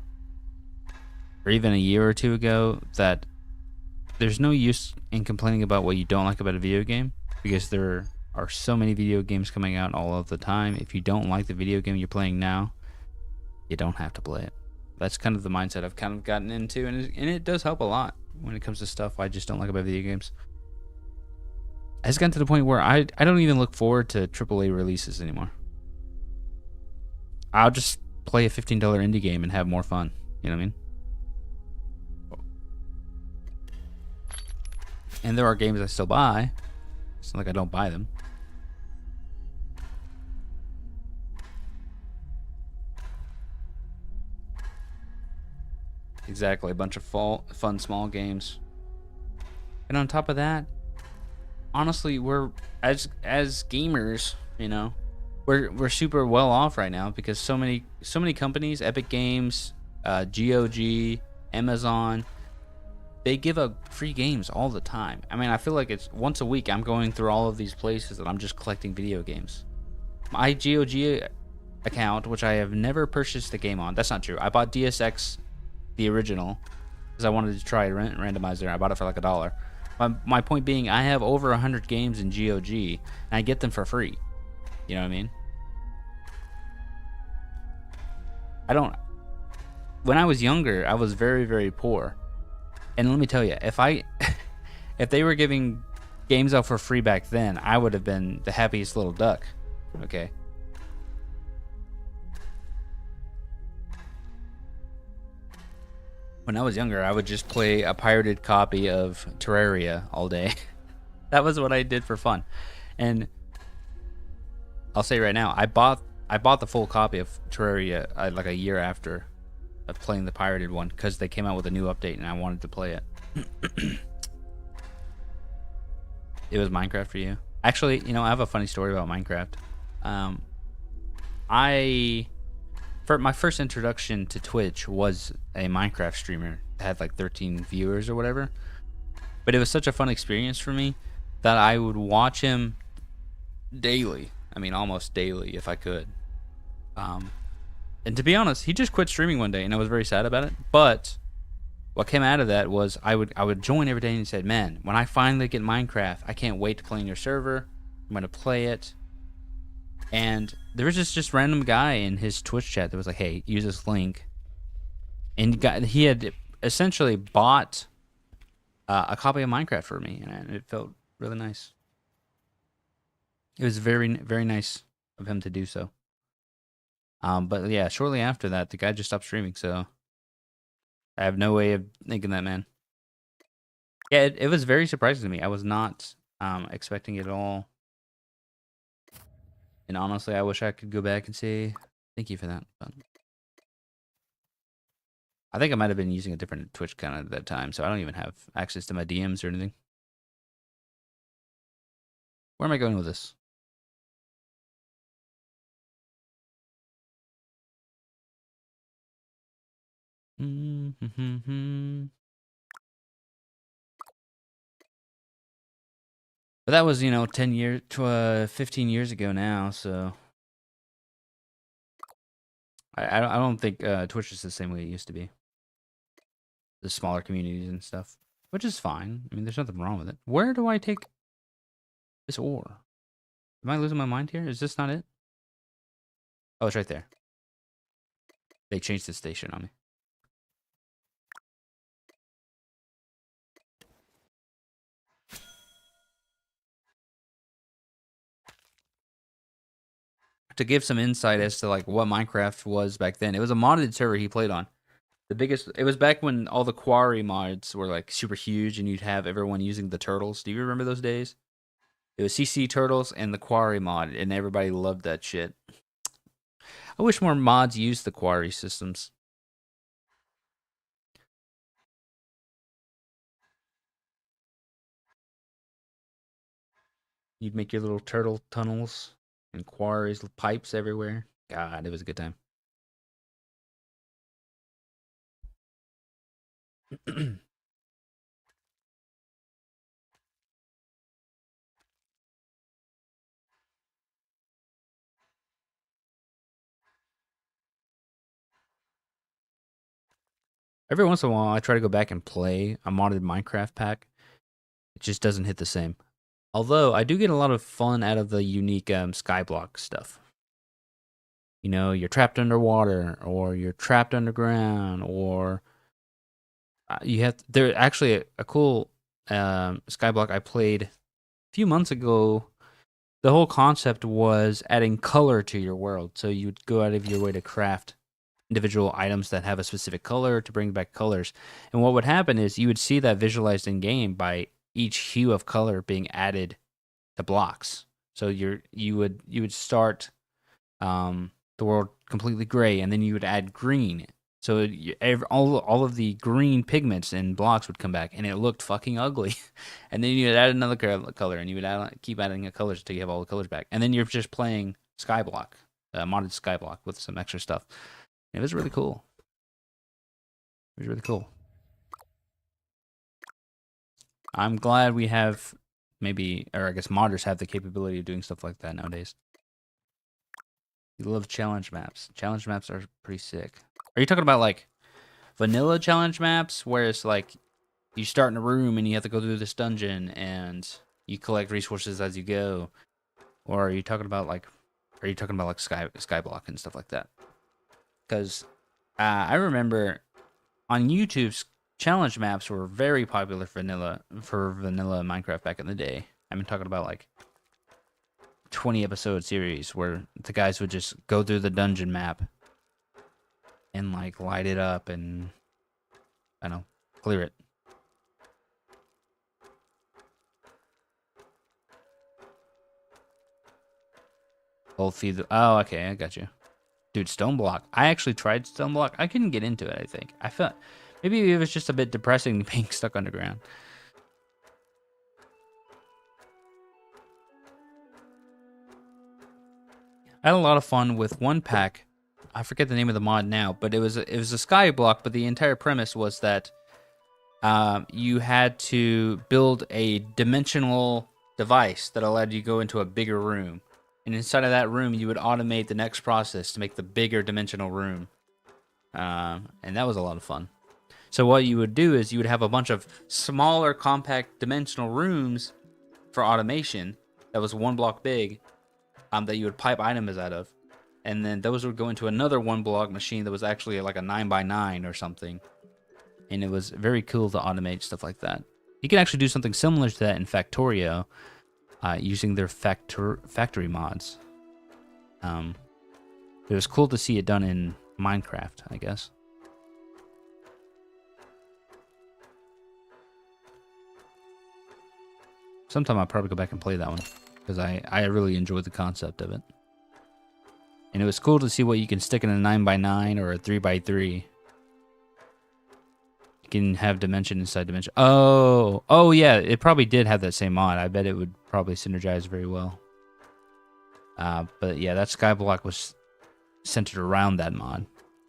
or even a year or two ago, that there's no use in complaining about what you don't like about a video game, because there are so many video games coming out all of the time. If you don't like the video game you're playing now, you don't have to play it. That's kind of the mindset I've kind of gotten into, and it does help a lot when it comes to stuff I just don't like about video games. It's gotten to the point where I don't even look forward to AAA releases anymore. I'll just play a $15 indie game and have more fun. You know what I mean? And there are games I still buy. It's not like I don't buy them. Exactly, a bunch of fun small games. And on top of that, honestly, we're as gamers, you know, we're super well off right now because so many companies, Epic Games, GOG, Amazon, they give up free games all the time. I mean, I feel like it's once a week I'm going through all of these places and I'm just collecting video games. My GOG account, which I have never purchased a game on, that's not true. I bought DSX, the original, because I wanted to try randomizer. I bought it for like $1. My point being, I have over 100 games in GOG, and I get them for free. You know what I mean? When I was younger, I was very, very poor. And let me tell you, if they were giving games out for free back then, I would have been the happiest little duck. Okay. When I was younger, I would just play a pirated copy of Terraria all day. That was what I did for fun. And I'll say right now, I bought the full copy of Terraria like a year after of playing the pirated one because they came out with a new update and I wanted to play it. It was Minecraft for you. Actually, you know, I have a funny story about Minecraft. My first introduction to Twitch was a Minecraft streamer that had like 13 viewers or whatever. But it was such a fun experience for me that I would watch him daily. I mean, almost daily if I could. And to be honest, he just quit streaming one day and I was very sad about it. But what came out of that was I would join every day and he said, man, when I finally get Minecraft, I can't wait to play in your server. I'm going to play it. And there was just random guy in his Twitch chat that was like, hey, use this link. And he had essentially bought a copy of Minecraft for me. And it felt really nice. It was very, very nice of him to do so. But yeah, shortly after that, the guy just stopped streaming. So I have no way of thanking that man. Yeah, it was very surprising to me. I was not expecting it at all. And honestly, I wish I could go back and say thank you for that. But I think I might have been using a different Twitch account at that time, so I don't even have access to my DMs or anything. Where am I going with this? But that was, 10 years, 15 years ago now, so I don't think Twitch is the same way it used to be. The smaller communities and stuff, which is fine. I mean, there's nothing wrong with it. Where do I take this ore? Am I losing my mind here? Is this not it? Oh, it's right there. They changed the station on me. To give some insight as to like what Minecraft was back then, it was a modded server he played on. It was back when all the quarry mods were like super huge and you'd have everyone using the turtles. Do you remember those days? It was CC Turtles and the Quarry mod, and everybody loved that shit. I wish more mods used the Quarry systems. You'd make your little turtle tunnels and quarries, pipes everywhere. God, it was a good time. Every once in a while, I try to go back and play a modded Minecraft pack. It just doesn't hit the same. Although, I do get a lot of fun out of the unique skyblock stuff. You know, you're trapped underwater, or you're trapped underground, or you have... There's actually a cool skyblock I played a few months ago. The whole concept was adding color to your world. So you'd go out of your way to craft individual items that have a specific color to bring back colors. And what would happen is you would see that visualized in game by each hue of color being added to blocks. So you would start the world completely gray, and then you would add green. So all of the green pigments in blocks would come back, and it looked fucking ugly. And then you'd add another color, and you would keep adding the colors until you have all the colors back. And then you're just playing Skyblock, modded Skyblock with some extra stuff. It was really cool. It was really cool. I'm glad we have or I guess modders have the capability of doing stuff like that nowadays. You love challenge maps. Challenge maps are pretty sick. Are you talking about like vanilla challenge maps where it's like you start in a room and you have to go through this dungeon and you collect resources as you go? Or are you talking about like Skyblock and stuff like that? Because I remember on YouTube's challenge maps were very popular for vanilla Minecraft back in the day. I've been talking about like 20 episode series where the guys would just go through the dungeon map and like light it up and I don't know, clear it. Old feed. Oh, okay, I got you. Dude, Stone Block. I actually tried Stone Block. I couldn't get into it, I think. I felt maybe it was just a bit depressing being stuck underground. I had a lot of fun with one pack. I forget the name of the mod now, but it was a sky block, but the entire premise was that you had to build a dimensional device that allowed you to go into a bigger room. And inside of that room, you would automate the next process to make the bigger dimensional room. And that was a lot of fun. So what you would do is you would have a bunch of smaller, compact, dimensional rooms for automation that was one block big that you would pipe items out of. And then those would go into another one block machine that was actually like a 9x9 or something. And it was very cool to automate stuff like that. You can actually do something similar to that in Factorio. Using their factory mods. It was cool to see it done in Minecraft, I guess. Sometime I'll probably go back and play that one, because I really enjoyed the concept of it. And it was cool to see what you can stick in a 9x9 or a 3x3. Can have dimension inside dimension. Oh yeah, it probably did have that same mod. I bet it would probably synergize very well. But yeah, that skyblock was centered around that mod.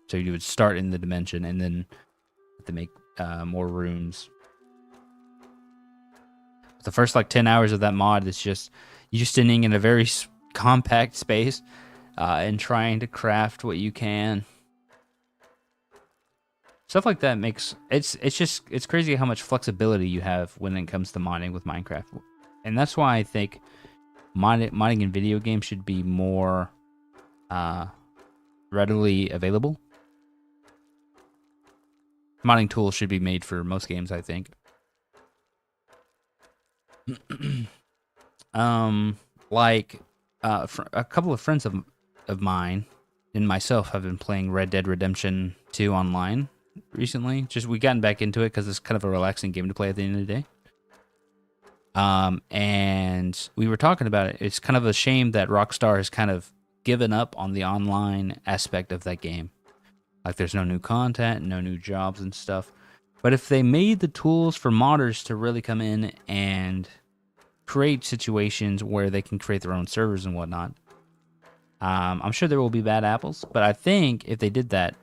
So you would start in the dimension and then have to make more rooms. The first like 10 hours of that mod is just you standing in a very compact space and trying to craft what you can. Stuff like that makes it's crazy how much flexibility you have when it comes to modding with Minecraft, and that's why I think modding in video games should be more readily available. Modding tools should be made for most games, I think. Like a couple of friends of mine and myself have been playing Red Dead Redemption 2 online recently. We gotten back into it because it's kind of a relaxing game to play at the end of the day. And we were talking about it. It's kind of a shame that Rockstar has kind of given up on the online aspect of that game. Like there's no new content, no new jobs and stuff. But if they made the tools for modders to really come in and create situations where they can create their own servers and whatnot, I'm sure there will be bad apples. But I think if they did that,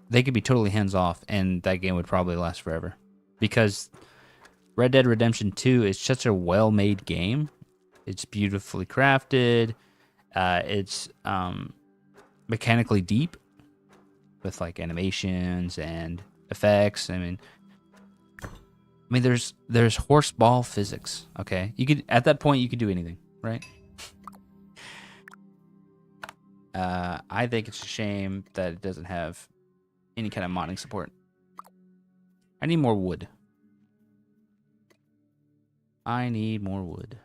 they could be totally hands off, and that game would probably last forever. Because Red Dead Redemption 2 is such a well-made game. It's beautifully crafted. It's mechanically deep with like animations and effects. I mean, there's horseball physics. Okay, you could at that point you could do anything, right? I think it's a shame that it doesn't have any kind of modding support. I need more wood. I need more wood.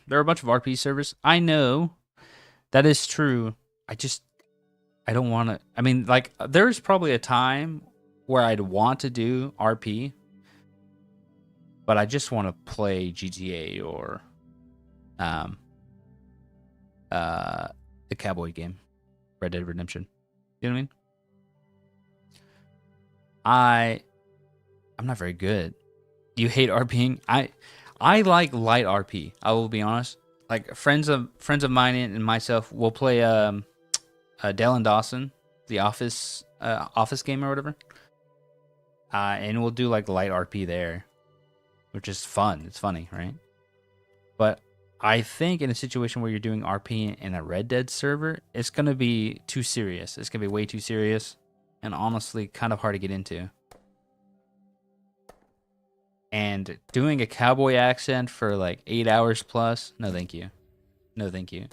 There are a bunch of RP servers. I know that is true. I don't want to. I mean, like, there's probably a time where I'd want to do RP, but I just want to play GTA or the cowboy game, Red Dead Redemption. You know what I mean? I'm not very good. You hate RPing? I like light RP. I will be honest. Like friends of mine and myself will play Dale and Dawson, the Office game or whatever. And we'll do like light RP there, which is fun. It's funny, right? But I think in a situation where you're doing RP in a Red Dead server, it's gonna be too serious. It's gonna be way too serious, and honestly, kind of hard to get into. And doing a cowboy accent for like 8 hours plus, no thank you. No thank you.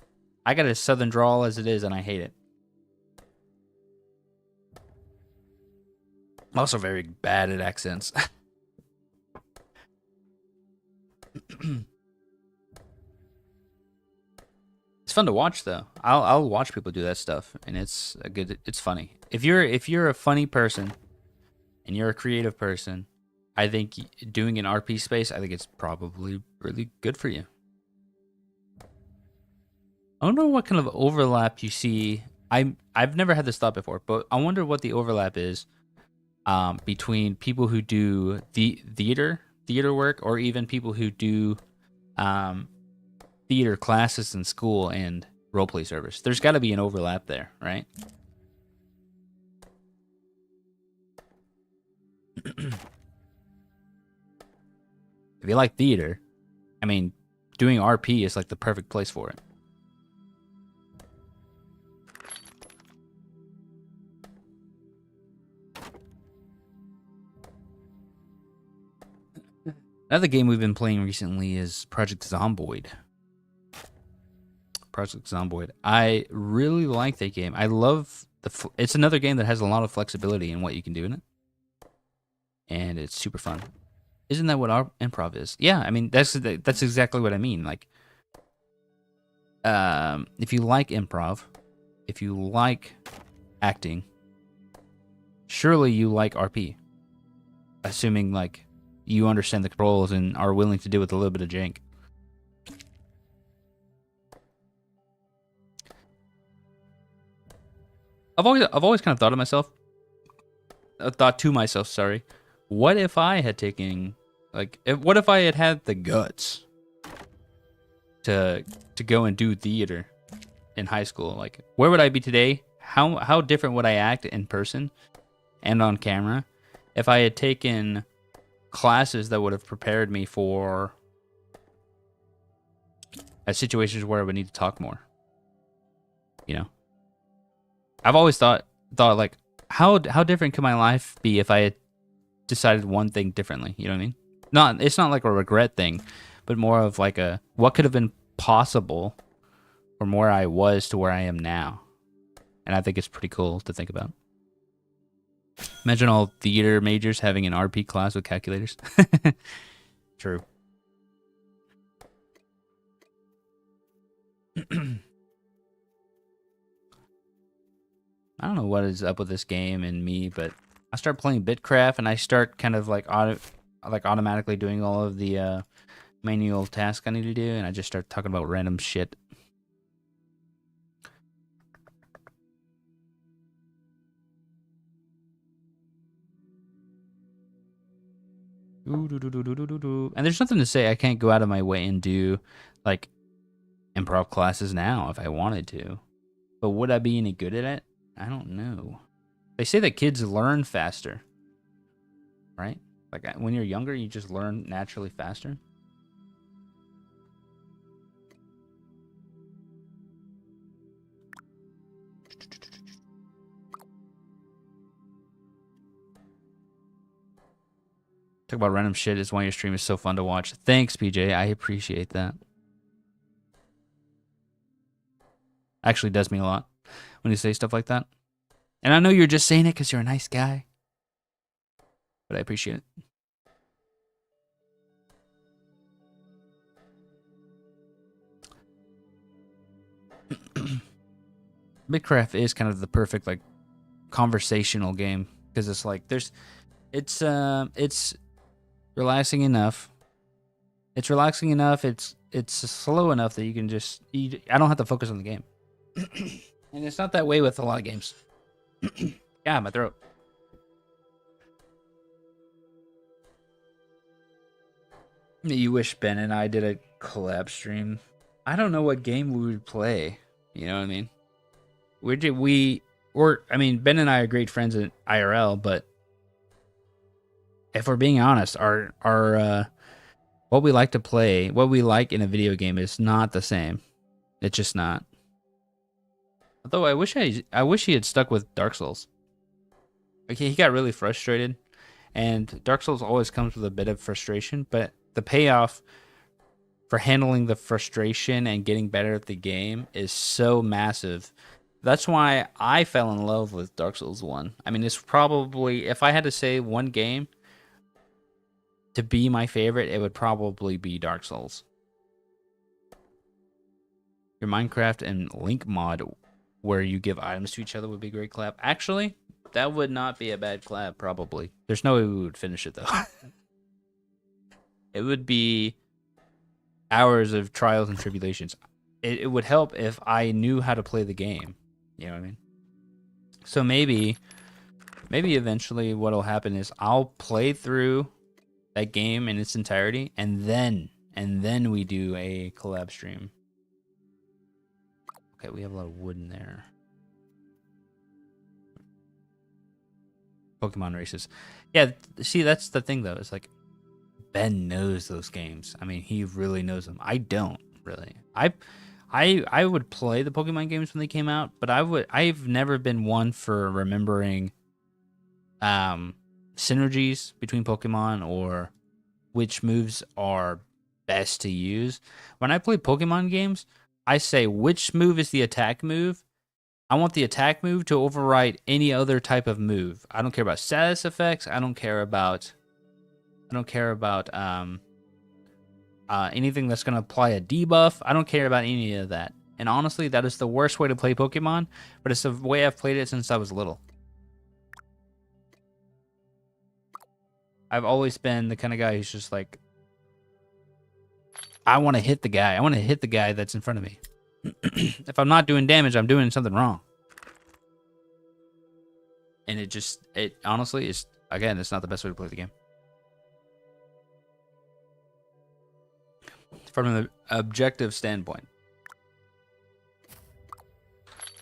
I got a southern drawl as it is, and I hate it. I'm also very bad at accents. It's fun to watch though. I'll watch people do that stuff, and it's funny. If you're a funny person and you're a creative person, I think doing an RP space, I think it's probably really good for you. I don't know what kind of overlap you see. I've never had this thought before, but I wonder what the overlap is between people who do the theater work, or even people who do theater classes in school and roleplay servers. There's got to be an overlap there, right? If you like theater, I mean, doing RP is like the perfect place for it. Another game we've been playing recently is Project Zomboid. Project Zomboid. I really like that game. I love it's another game that has a lot of flexibility in what you can do in it, and it's super fun. Isn't that what our improv is? Yeah, I mean that's exactly what I mean. Like, if you like improv, if you like acting, surely you like RP. Assuming like you understand the controls and are willing to do with a little bit of jank. I've always kind of thought to myself, sorry, what if I had taken what if I had the guts to go and do theater in high school? Like, where would I be today? How different would I act in person and on camera if I had taken classes that would have prepared me for situations where I would need to talk more? You know, I've always thought like, how different could my life be if I had decided one thing differently? You know what I mean? It's not like a regret thing, but more of like a what could have been possible from where I was to where I am now. And I think it's pretty cool to think about. Imagine all theater majors having an RP class with calculators. True. I don't know what is up with this game and me, but I start playing Bitcraft and I start kind of like automatically doing all of the manual tasks I need to do, and I just start talking about random shit. And there's nothing to say I can't go out of my way and do like improv classes now if I wanted to. But would I be any good at it? I don't know. They say that kids learn faster, right? Like when you're younger, you just learn naturally faster. Talk about random shit is why your stream is so fun to watch. Thanks, PJ. I appreciate that. Actually does mean a lot when you say stuff like that. And I know you're just saying it because you're a nice guy. But I appreciate it. Bitcraft is kind of the perfect like conversational game because it's like it's relaxing enough. It's relaxing enough. It's slow enough that you can just I don't have to focus on the game. And it's not that way with a lot of games. Yeah, my throat. You wish Ben and I did a collab stream. I don't know what game we would play. You know what I mean? I mean, Ben and I are great friends in IRL, but if we're being honest, our what we like to play, what we like in a video game is not the same. It's just not. Although I wish he had stuck with Dark Souls. Okay, he got really frustrated, and Dark Souls always comes with a bit of frustration, but the payoff for handling the frustration and getting better at the game is so massive. That's why I fell in love with Dark Souls 1. I mean, it's probably, if I had to say one game to be my favorite, it would probably be Dark Souls. Your Minecraft and Link mod where you give items to each other would be a great collab. Actually, that would not be a bad collab, probably. There's no way we would finish it, though. It would be hours of trials and tribulations. It would help if I knew how to play the game. You know what I mean? So maybe eventually what'll happen is I'll play through that game in its entirety, and then we do a collab stream. Okay, we have a lot of wood in there. Pokemon races. Yeah, see, that's the thing, though. It's like, Ben knows those games. I mean, he really knows them. I don't, really. I would play the Pokemon games when they came out, but I've never been one for remembering synergies between Pokemon or which moves are best to use. When I play Pokemon games, I say which move is the attack move. I want the attack move to override any other type of move. I don't care about status effects. I don't care about anything that's going to apply a debuff. I don't care about any of that. And honestly, that is the worst way to play Pokemon, but it's the way I've played it since I was little. I've always been the kind of guy who's just like, I want to hit the guy. I want to hit the guy that's in front of me. If I'm not doing damage, I'm doing something wrong. And it honestly is, again, it's not the best way to play the game. From an objective standpoint.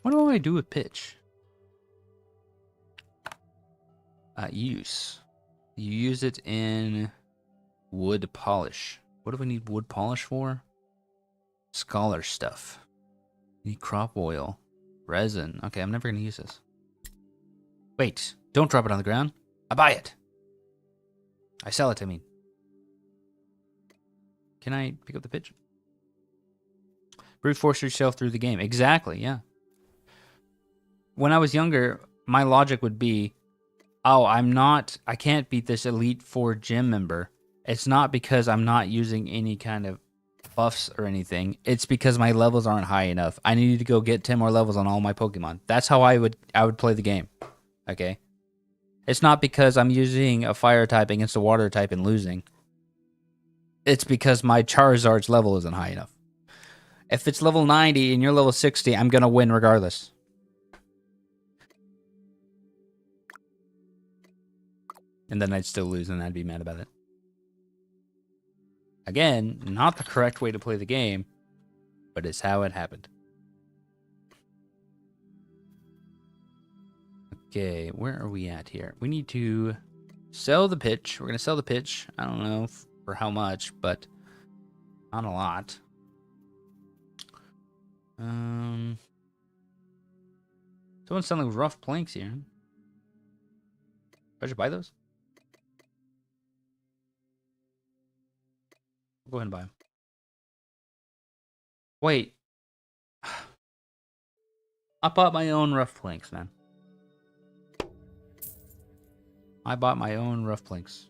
What do I do with pitch? Use. You use it in wood polish. What do we need wood polish for? Scholar stuff. Need crop oil. Resin. Okay, I'm never going to use this. Wait, don't drop it on the ground. I buy it. I sell it, I mean. Can I pick up the pitch? Brute force yourself through the game. Exactly, yeah. When I was younger, my logic would be, oh, I can't beat this Elite Four gym member. It's not because I'm not using any kind of buffs or anything. It's because my levels aren't high enough. I need to go get 10 more levels on all my Pokemon. That's how I would play the game. Okay? It's not because I'm using a fire type against a water type and losing. It's because my Charizard's level isn't high enough. If it's level 90 and you're level 60, I'm going to win regardless. And then I'd still lose and I'd be mad about it. Again, not the correct way to play the game, but it's how it happened. Okay, where are we at here? We need to sell the pitch. We're going to sell the pitch. I don't know for how much, but not a lot. Someone's selling rough planks here. I should buy those? Go ahead and buy them. Wait. I bought my own rough planks, man. I bought my own rough planks.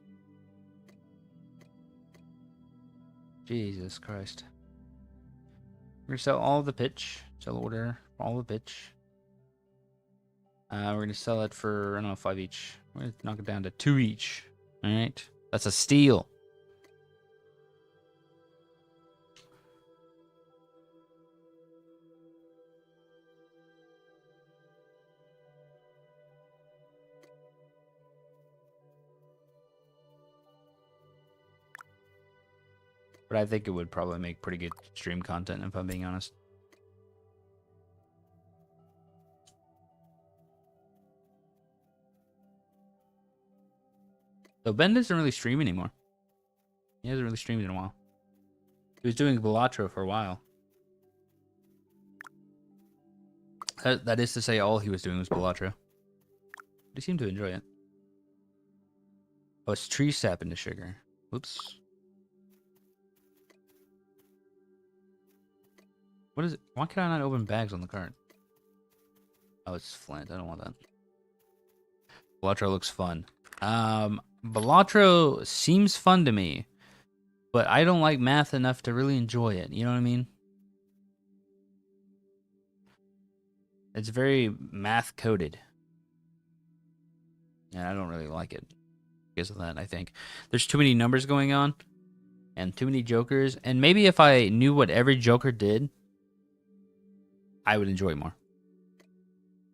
Jesus Christ. We're going to sell all the pitch. Sell order for all the pitch. We're going to sell it for, I don't know, 5 each. We're going to knock it down to 2 each. All right. That's a steal. But I think it would probably make pretty good stream content, if I'm being honest. So Ben doesn't really stream anymore. He hasn't really streamed in a while. He was doing Balatro for a while. That is to say, all he was doing was Balatro. He seemed to enjoy it. Oh, it's tree sap into sugar. Whoops. What is it? Why can I not open bags on the cart? Oh, it's Flint. I don't want that. Balatro looks fun. Balatro seems fun to me, but I don't like math enough to really enjoy it. You know what I mean? It's very math coded. And I don't really like it because of that, I think. There's too many numbers going on and too many jokers. And maybe if I knew what every joker did, I would enjoy it more.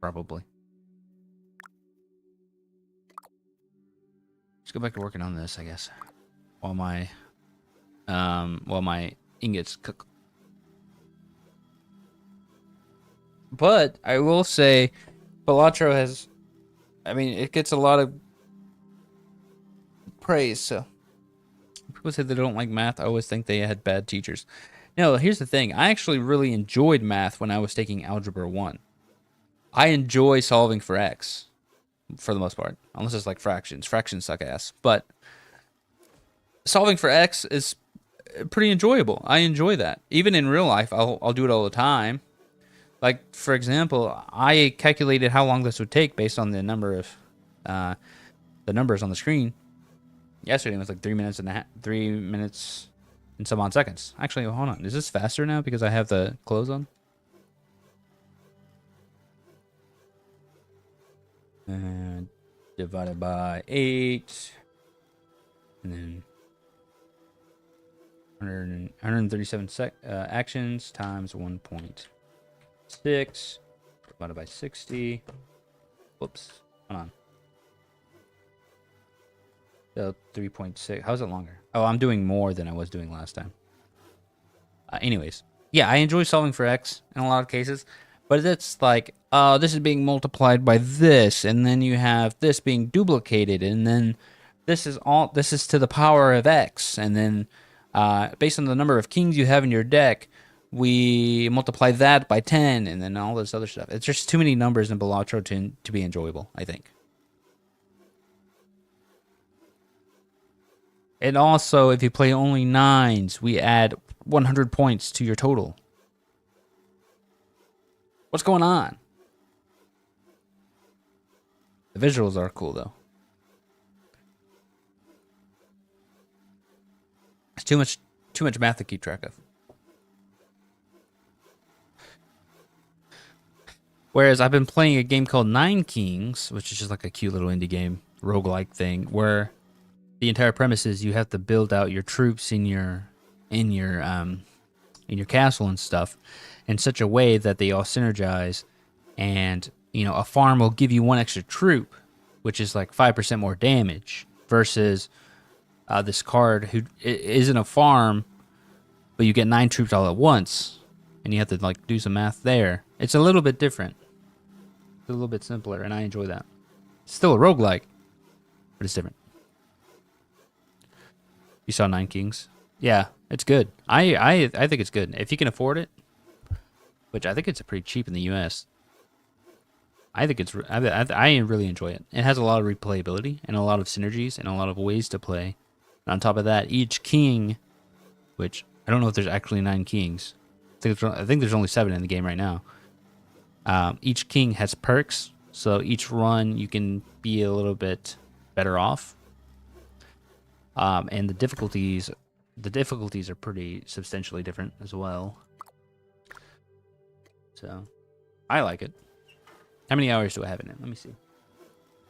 Probably. Let's go back to working on this, I guess. While my ingots cook. But I will say Balatro has, I mean, it gets a lot of praise, so people say they don't like math. I always think they had bad teachers. No, here's the thing. I actually really enjoyed math when I was taking Algebra 1. I enjoy solving for X, for the most part. Unless it's like fractions. Fractions suck ass. But solving for X is pretty enjoyable. I enjoy that. Even in real life, I'll do it all the time. Like, for example, I calculated how long this would take based on the number of the numbers on the screen. Yesterday it was like 3 minutes and 3 minutes and some odd seconds. Actually, hold on. Is this faster now because I have the clothes on? And divided by 8. And then 137 actions times 1.6 divided by 60. Whoops. Hold on. So 3.6. How's it longer? Oh, I'm doing more than I was doing last time. Anyways. Yeah, I enjoy solving for X in a lot of cases. But it's like, this is being multiplied by this. And then you have this being duplicated. And then this is to the power of X. And then based on the number of kings you have in your deck, we multiply that by 10. And then all this other stuff. It's just too many numbers in Balatro to be enjoyable, I think. And also, if you play only 9s, we add 100 points to your total. What's going on? The visuals are cool, though. It's too much math to keep track of. Whereas I've been playing a game called Nine Kings, which is just like a cute little indie game roguelike thing where the entire premise is you have to build out your troops in your castle and stuff in such a way that they all synergize, and a farm will give you one extra troop, which is like 5% more damage, versus this card who isn't a farm, but you get 9 troops all at once, and you have to like do some math there. It's a little bit different. It's a little bit simpler, and I enjoy that. It's still a roguelike, but it's different. You saw 9 Kings? Yeah, it's good. I think it's good. If you can afford it, which I think it's pretty cheap in the US, I think I really enjoy it. It has a lot of replayability and a lot of synergies and a lot of ways to play. And on top of that, each king, which I don't know if there's actually 9 kings. I think there's only 7 in the game right now. Each king has perks, so each run you can be a little bit better off. And the difficulties are pretty substantially different as well. So, I like it. How many hours do I have in it? Let me see.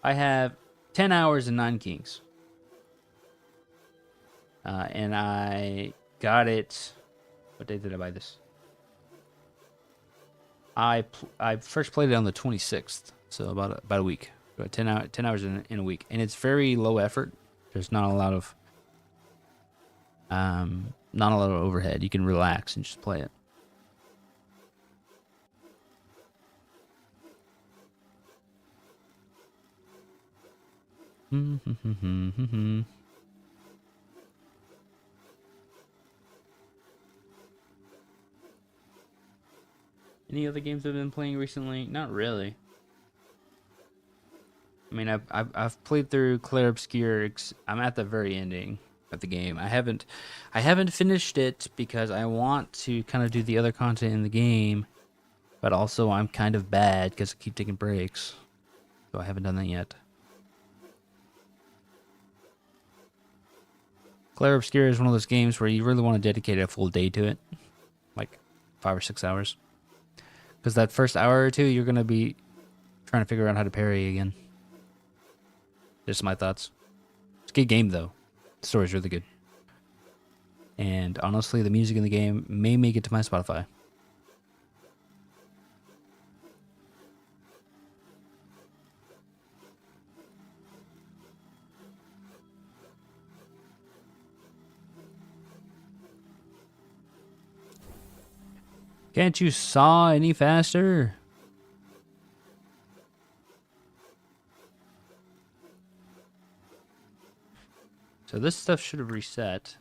I have 10 hours and 9 kings. And I got it. What day did I buy this? I first played it on the 26th, so about a week. About 10 hours in a week, and it's very low effort. There's not a lot of overhead. You can relax and just play it. Any other games I've been playing recently? Not really. I mean, I've played through Clair Obscur. I'm at the very ending of the game. I haven't finished it because I want to kind of do the other content in the game, but also I'm kind of bad because I keep taking breaks, so I haven't done that yet. Clair Obscur is one of those games where you really want to dedicate a full day to it, like 5 or 6 hours. Because that first hour or two, you're going to be trying to figure out how to parry again. Just my thoughts. It's a good game, though. The story's really good. And honestly, the music in the game may make it to my Spotify. Can't you saw any faster? So this stuff should have reset.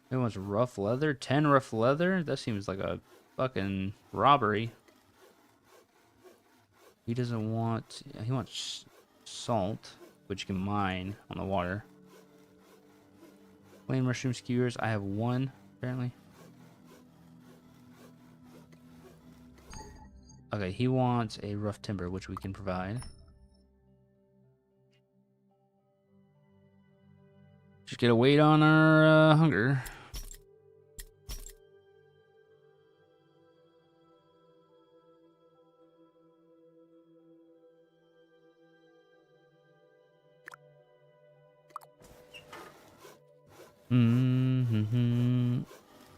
It wants rough leather. 10 rough leather? That seems like a fucking robbery. He doesn't want... He wants salt, which you can mine on the water. Plain mushroom skewers. I have 1, apparently. Okay, he wants a rough timber, which we can provide. Just gotta wait on our hunger.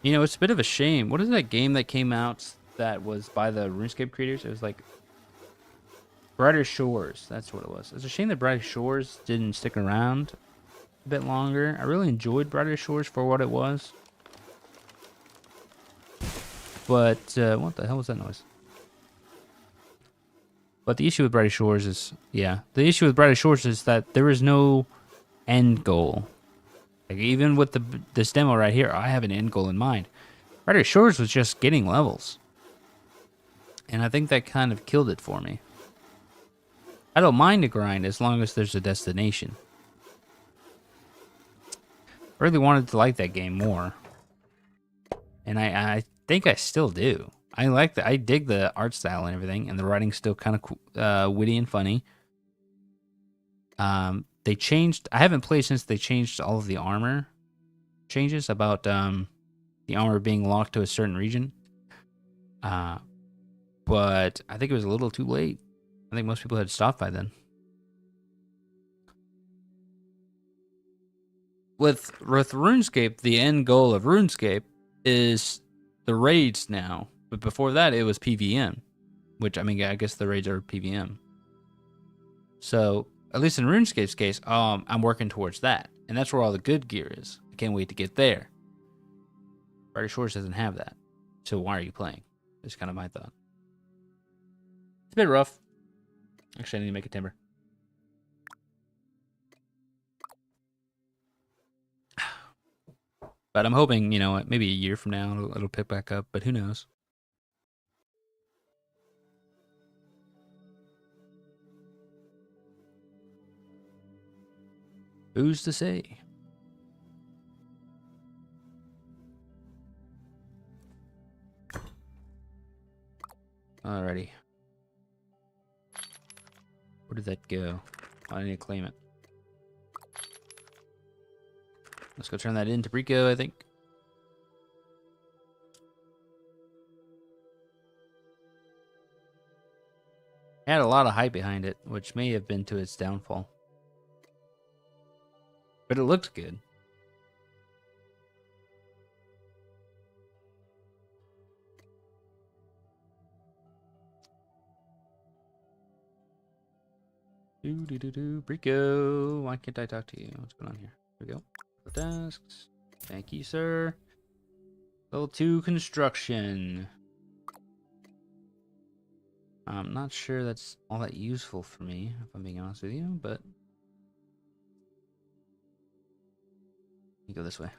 You know, it's a bit of a shame. What is that game that came out that was by the RuneScape creators? It was like Brighter Shores. That's what it was. It's a shame that Brighter Shores didn't stick around a bit longer. I really enjoyed Brighter Shores for what it was. But, what the hell was that noise? But the issue with Brighter Shores is, the issue with Brighter Shores is that there is no end goal. Like, even with this demo right here, I have an end goal in mind. Brighter Shores was just getting levels. And I think that kind of killed it for me. I don't mind the grind as long as there's a destination. I really wanted to like that game more. And I think I still do. I dig the art style and everything, and the writing's still kind of witty and funny. They changed... I haven't played since they changed all of the armor changes about the armor being locked to a certain region. But I think it was a little too late. I think most people had stopped by then. with RuneScape, the end goal of RuneScape is the raids now. But before that, it was PVM, which I mean, I guess the raids are PVM. So at least in RuneScape's case, I'm working towards that, and that's where all the good gear is. I can't wait to get there. Brighter Shores doesn't have that, so why are you playing? That's kind of my thought. It's a bit rough. Actually, I need to make a timber. But I'm hoping, you know, maybe a year from now it'll pick back up, but who knows? Who's to say? Alrighty. Where did that go? I need to claim it. Let's go turn that into Brico, I think. It had a lot of hype behind it, which may have been to its downfall. But it looked good. Brico, why can't I talk to you? What's going on here? Here we go. Tasks. Thank you, sir. Level 2 construction. I'm not sure that's all that useful for me, if I'm being honest with you, but you go this way.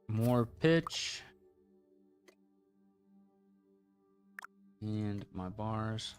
More pitch. And my bars.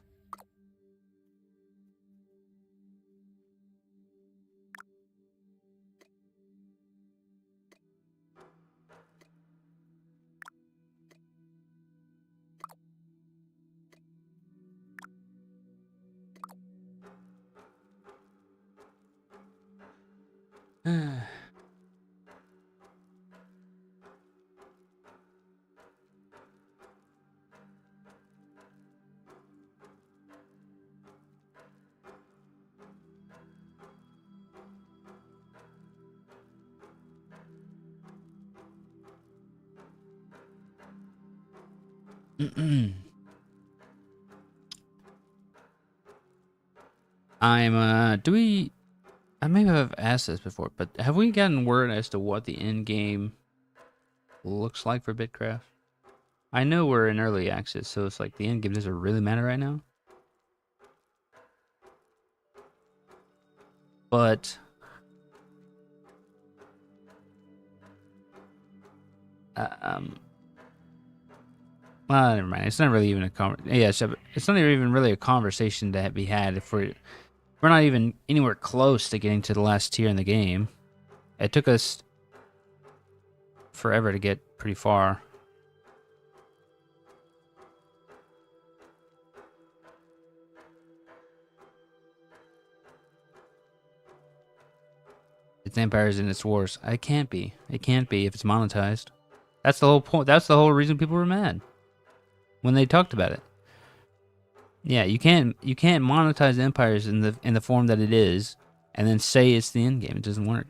I may have asked this before, but have we gotten word as to what the end game looks like for Bitcraft? I know we're in early access, so it's like the end game doesn't really matter right now. But well, never mind. It's not really even a it's not even really a conversation to be had if we're not even anywhere close to getting to the last tier in the game. It took us forever to get pretty far. It's Empires in its Wars. It can't be. It can't be if it's monetized. That's the whole point. That's the whole reason people were mad when they talked about it. Yeah, you can't monetize Empires in the form that it is, and then say it's the end game. It doesn't work.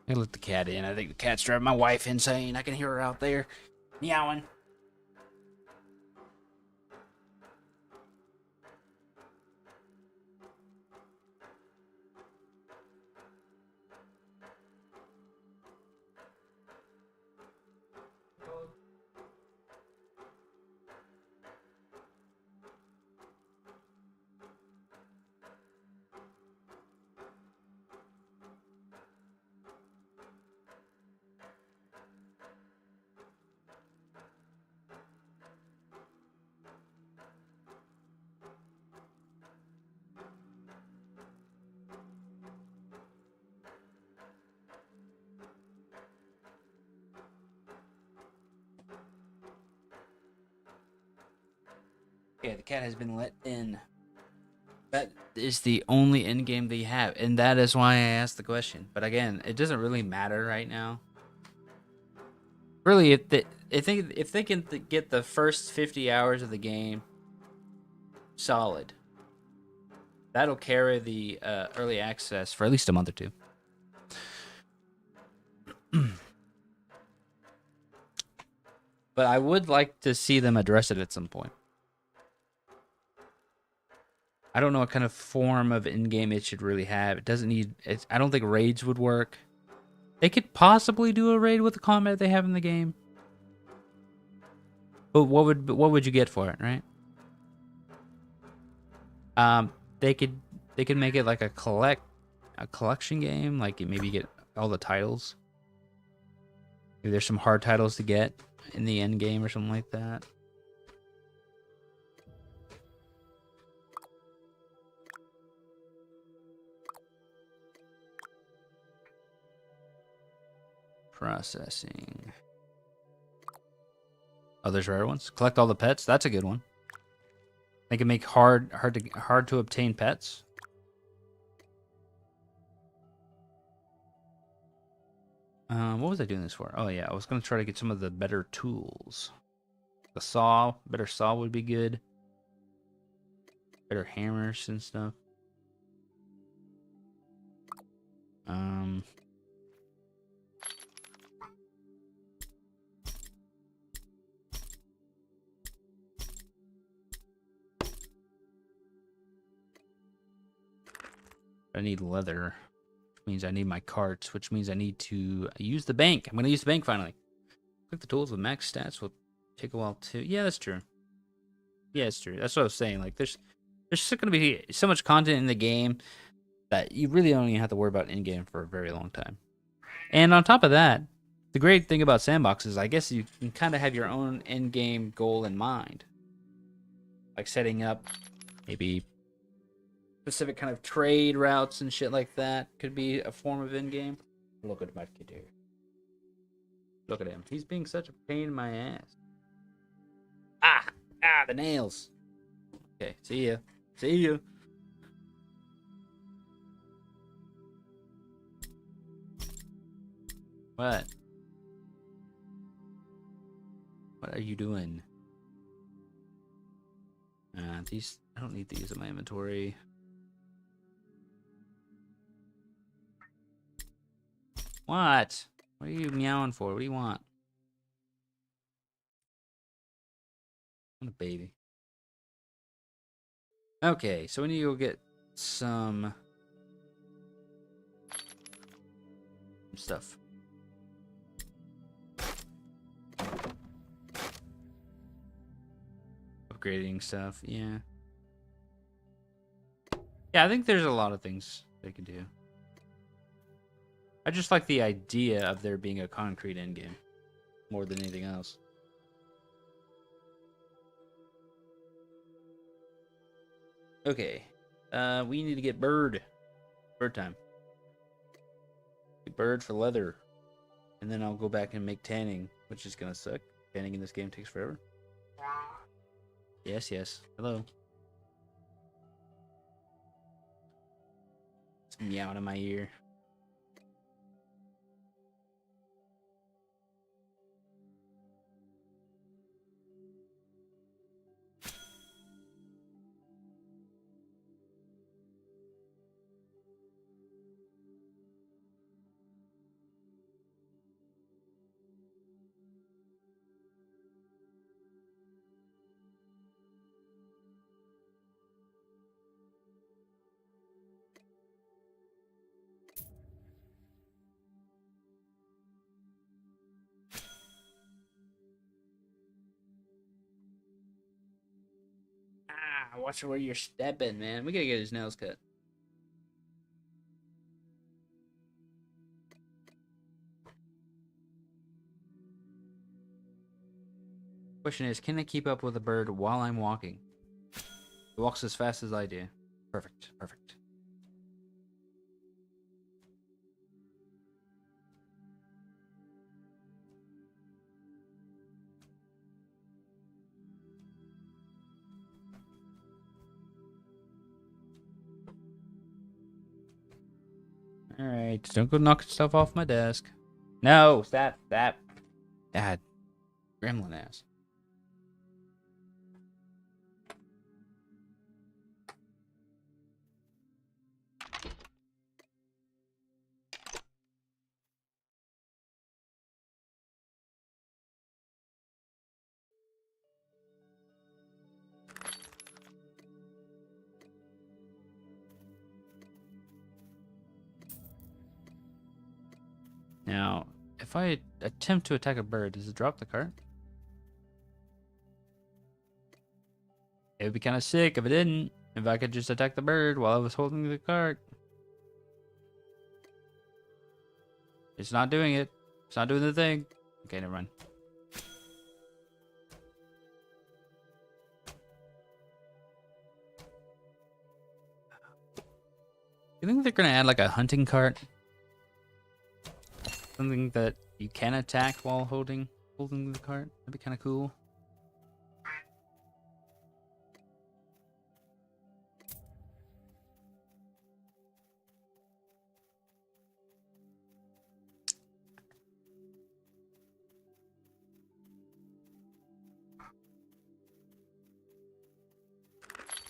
I let the cat in. I think the cat's driving my wife insane. I can hear her out there meowing. Okay, the cat has been let in. That is the only end game they have, and that is why I asked the question. But again, it doesn't really matter right now. Really, if they can get the first 50 hours of the game solid, that'll carry the early access for at least a month or two. But I would like to see them address it at some point. I don't know what kind of form of in-game it should really have. It doesn't need. I don't think raids would work. They could possibly do a raid with the combat they have in the game. But what would you get for it, right? They could make it like a collection game, like maybe get all the titles. Maybe there's some hard titles to get in the end game or something like that. Processing. Oh, there's rare ones. Collect all the pets. That's a good one. They can make hard to obtain pets. What was I doing this for? Oh yeah, I was gonna try to get some of the better tools. The saw, better saw would be good. Better hammers and stuff. I need leather, which means I need my carts, which means I need to use the bank. I'm gonna use the bank finally. Click the tools with max stats will take a while too. Yeah, that's true. Yeah, it's true. That's what I was saying. Like, there's just gonna be so much content in the game that you really don't even have to worry about in game for a very long time. And on top of that, the great thing about sandboxes, I guess you can kind of have your own end game goal in mind, like setting up maybe specific kind of trade routes and shit like that could be a form of end game. Look at my kid here. Look at him. He's being such a pain in my ass. The nails. Okay, see ya. See ya. What? What are you doing? These, I don't need these in my inventory. What? What are you meowing for? What do you want? What a baby. Okay, so we need to go get some stuff. Upgrading stuff, yeah. Yeah, I think there's a lot of things they can do. I just like the idea of there being a concrete endgame more than anything else. Okay. We need to get bird. Bird time. Get bird for leather. And then I'll go back and make tanning, which is gonna suck. Tanning in this game takes forever. Yes, yes. Hello. It's meowing in my ear. Watch where you're stepping, man. We gotta get his nails cut. Question is, can I keep up with a bird while I'm walking? It walks as fast as I do. Perfect, perfect. Hey, just don't go knocking stuff off my desk. No, stop. God, gremlin ass. Now, if I attempt to attack a bird, does it drop the cart? It would be kind of sick if it didn't. If I could just attack the bird while I was holding the cart. It's not doing it. It's not doing the thing. Okay, never mind. You think they're gonna add like a hunting cart? Something that you can attack while holding the cart? That'd be kind of cool.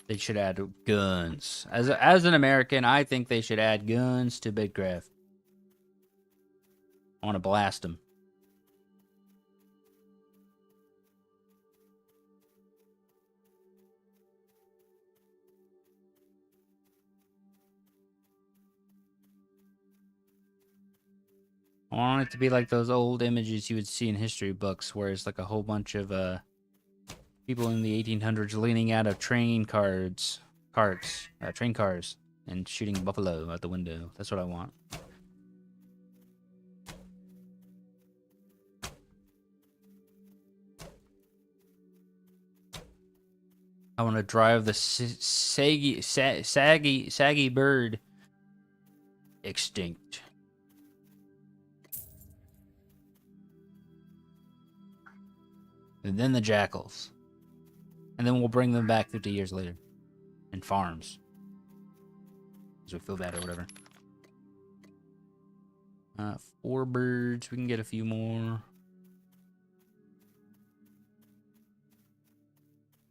They should add guns. As an American, I think they should add guns to Bitcraft. I want to blast them. I want it to be like those old images you would see in history books, where it's like a whole bunch of people in the 1800s leaning out of train cars, and shooting buffalo out the window. That's what I want. I want to drive the saggy bird extinct. And then the jackals. And then we'll bring them back 50 years later. In farms. Because we feel bad or whatever. 4 birds. We can get a few more.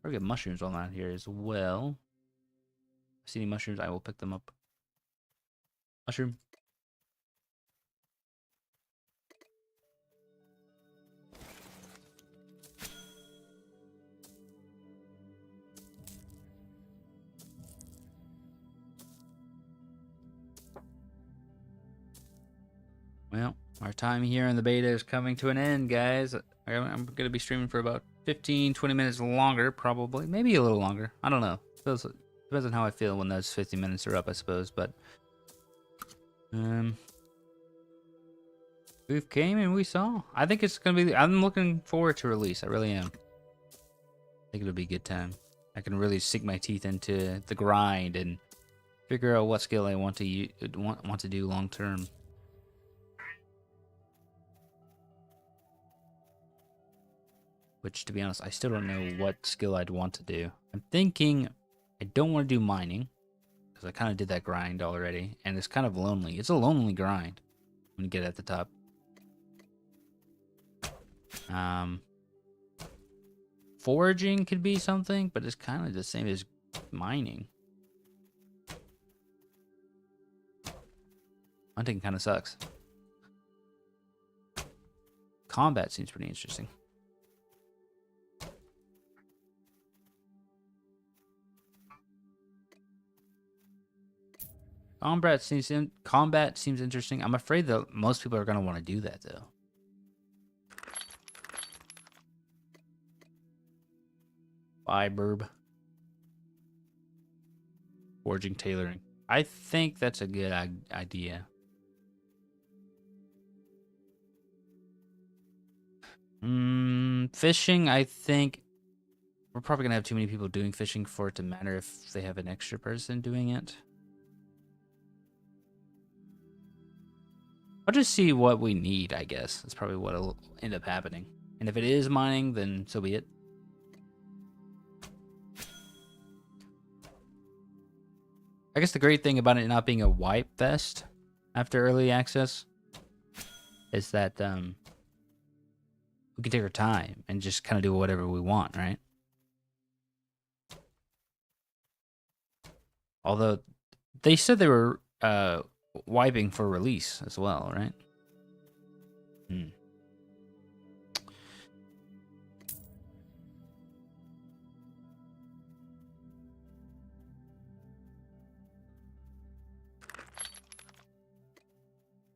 I'll get mushrooms on that here as well. If I see any mushrooms, I will pick them up. Mushroom. Well, our time here in the beta is coming to an end, guys. I'm going to be streaming for about 15, 20 minutes longer, probably. Maybe a little longer. I don't know. Depends on how I feel when those 50 minutes are up, I suppose. But, we came and we saw. I think it's going to be... I'm looking forward to release. I really am. I think it'll be a good time. I can really sink my teeth into the grind and figure out what skill I want to do long term. Which, to be honest, I still don't know what skill I'd want to do. I'm thinking I don't want to do mining, because I kind of did that grind already, and it's kind of lonely. It's a lonely grind when you get at the top. Foraging could be something, but it's kind of the same as mining. Hunting kind of sucks. Combat seems pretty interesting. Combat seems interesting. I'm afraid that most people are going to want to do that, though. Fiberb. Forging, tailoring. I think that's a good idea. Fishing, I think we're probably going to have too many people doing fishing for it to matter if they have an extra person doing it. I'll just see what we need, I guess. That's probably what'll end up happening. And if it is mining, then so be it. I guess the great thing about it not being a wipe fest after early access is that we can take our time and just kind of do whatever we want, right? Although they said they were wiping for release as well, right? Hmm.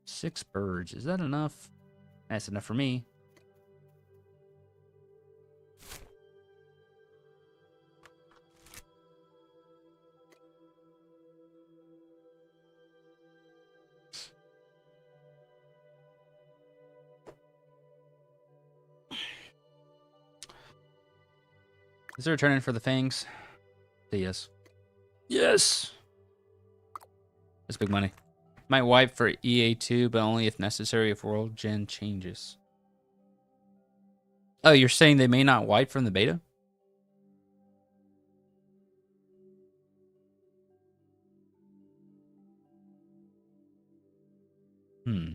Six birds. Is that enough? That's enough for me. Is there a turn in for the fangs? Say yes. Yes! That's big money. Might wipe for EA2, but only if necessary if world gen changes. Oh, you're saying they may not wipe from the beta? Hmm.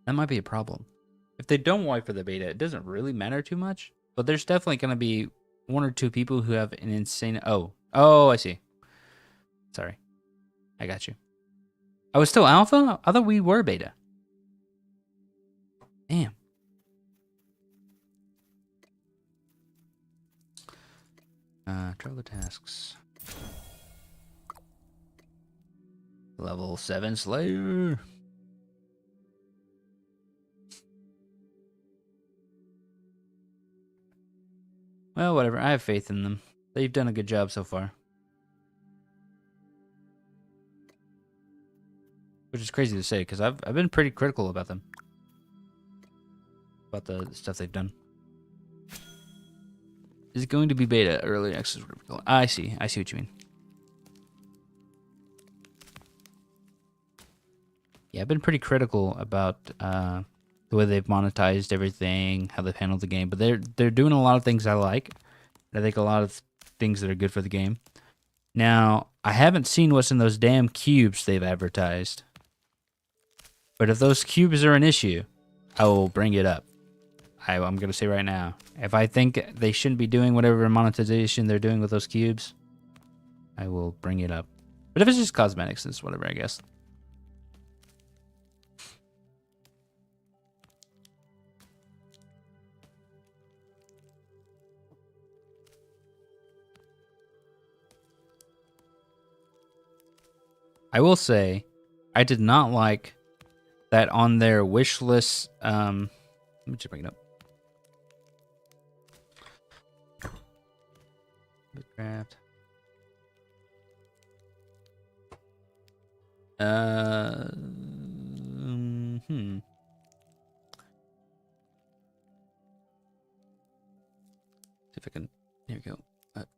That might be a problem. If they don't wipe for the beta, it doesn't really matter too much. But there's definitely going to be one or two people who have an insane... Oh, I see. Sorry. I got you. I was still alpha? I thought we were beta. Damn. Travel the tasks. Level 7 Slayer. Well, whatever. I have faith in them. They've done a good job so far. Which is crazy to say, because I've been pretty critical about them. About the stuff they've done. Is it going to be beta, early access? I see. I see what you mean. Yeah, I've been pretty critical about the way they've monetized everything, how they've handled the game. But they're doing a lot of things I like. I think a lot of things that are good for the game. Now, I haven't seen what's in those damn cubes they've advertised. But if those cubes are an issue, I will bring it up. I'm going to say right now. If I think they shouldn't be doing whatever monetization they're doing with those cubes, I will bring it up. But if it's just cosmetics, it's whatever, I guess. I will say, I did not like that on their wish list. Let me just bring it up. Bitcraft. See if I can. Here we go.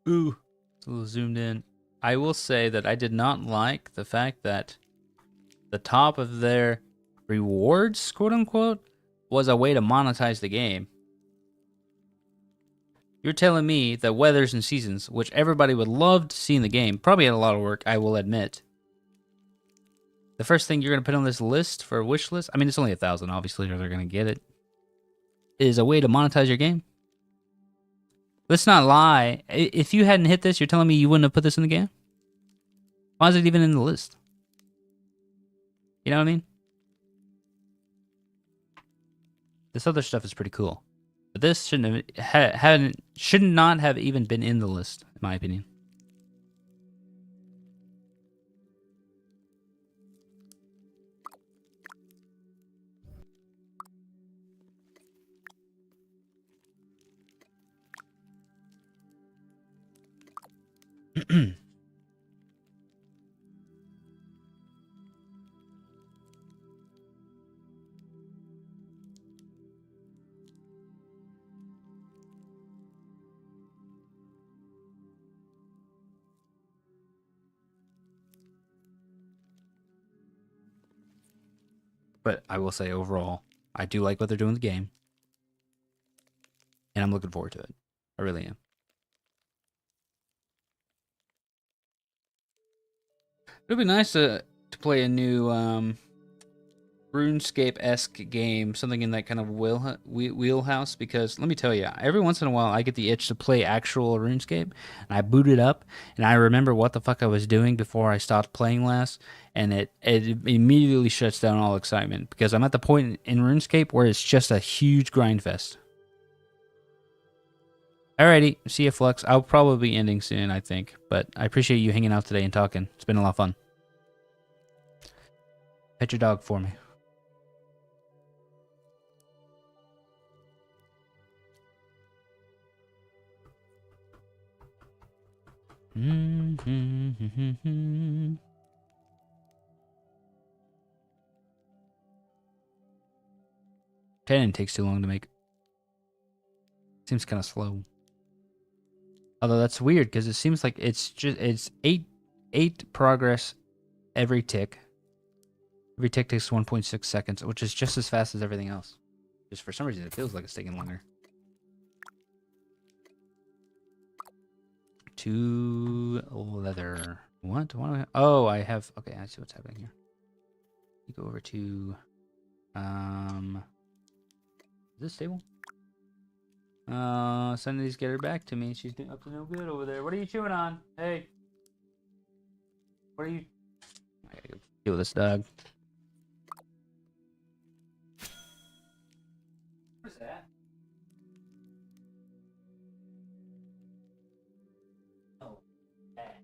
Ooh, it's a little zoomed in. I will say that I did not like the fact that the top of their rewards, quote unquote, was a way to monetize the game. You're telling me that weathers and seasons, which everybody would love to see in the game, probably had a lot of work, I will admit. The first thing you're going to put on this list for a wish list, I mean, it's only 1,000, obviously, or they're going to get it, is a way to monetize your game. Let's not lie. If you hadn't hit this, you're telling me you wouldn't have put this in the game? Why is it even in the list? You know what I mean? This other stuff is pretty cool. But this should not have even been in the list, in my opinion. But I will say overall, I do like what they're doing in the game. and I'm looking forward to it. I really am. It'll be nice to play a new RuneScape-esque game, something in that kind of wheelhouse, because let me tell you, every once in a while I get the itch to play actual RuneScape, and I boot it up, and I remember what the fuck I was doing before I stopped playing last, and it immediately shuts down all excitement, because I'm at the point in RuneScape where it's just a huge grind fest. Alrighty, see you, Flux. I'll probably be ending soon, I think, but I appreciate you hanging out today and talking. It's been a lot of fun. Pet your dog for me. Cannon takes too long to make. Seems kind of slow. Although that's weird because it seems like it's eight progress every tick. Every tick takes 1.6 seconds, which is just as fast as everything else. Just for some reason, it feels like it's taking longer. 2 leather. What? Oh, I have. Okay, I see what's happening here. You go over to. Is this stable? Somebody's get her back to me. She's up to no good over there. What are you chewing on? Hey. What are you? I gotta go deal with this dog. What is that? Oh, that.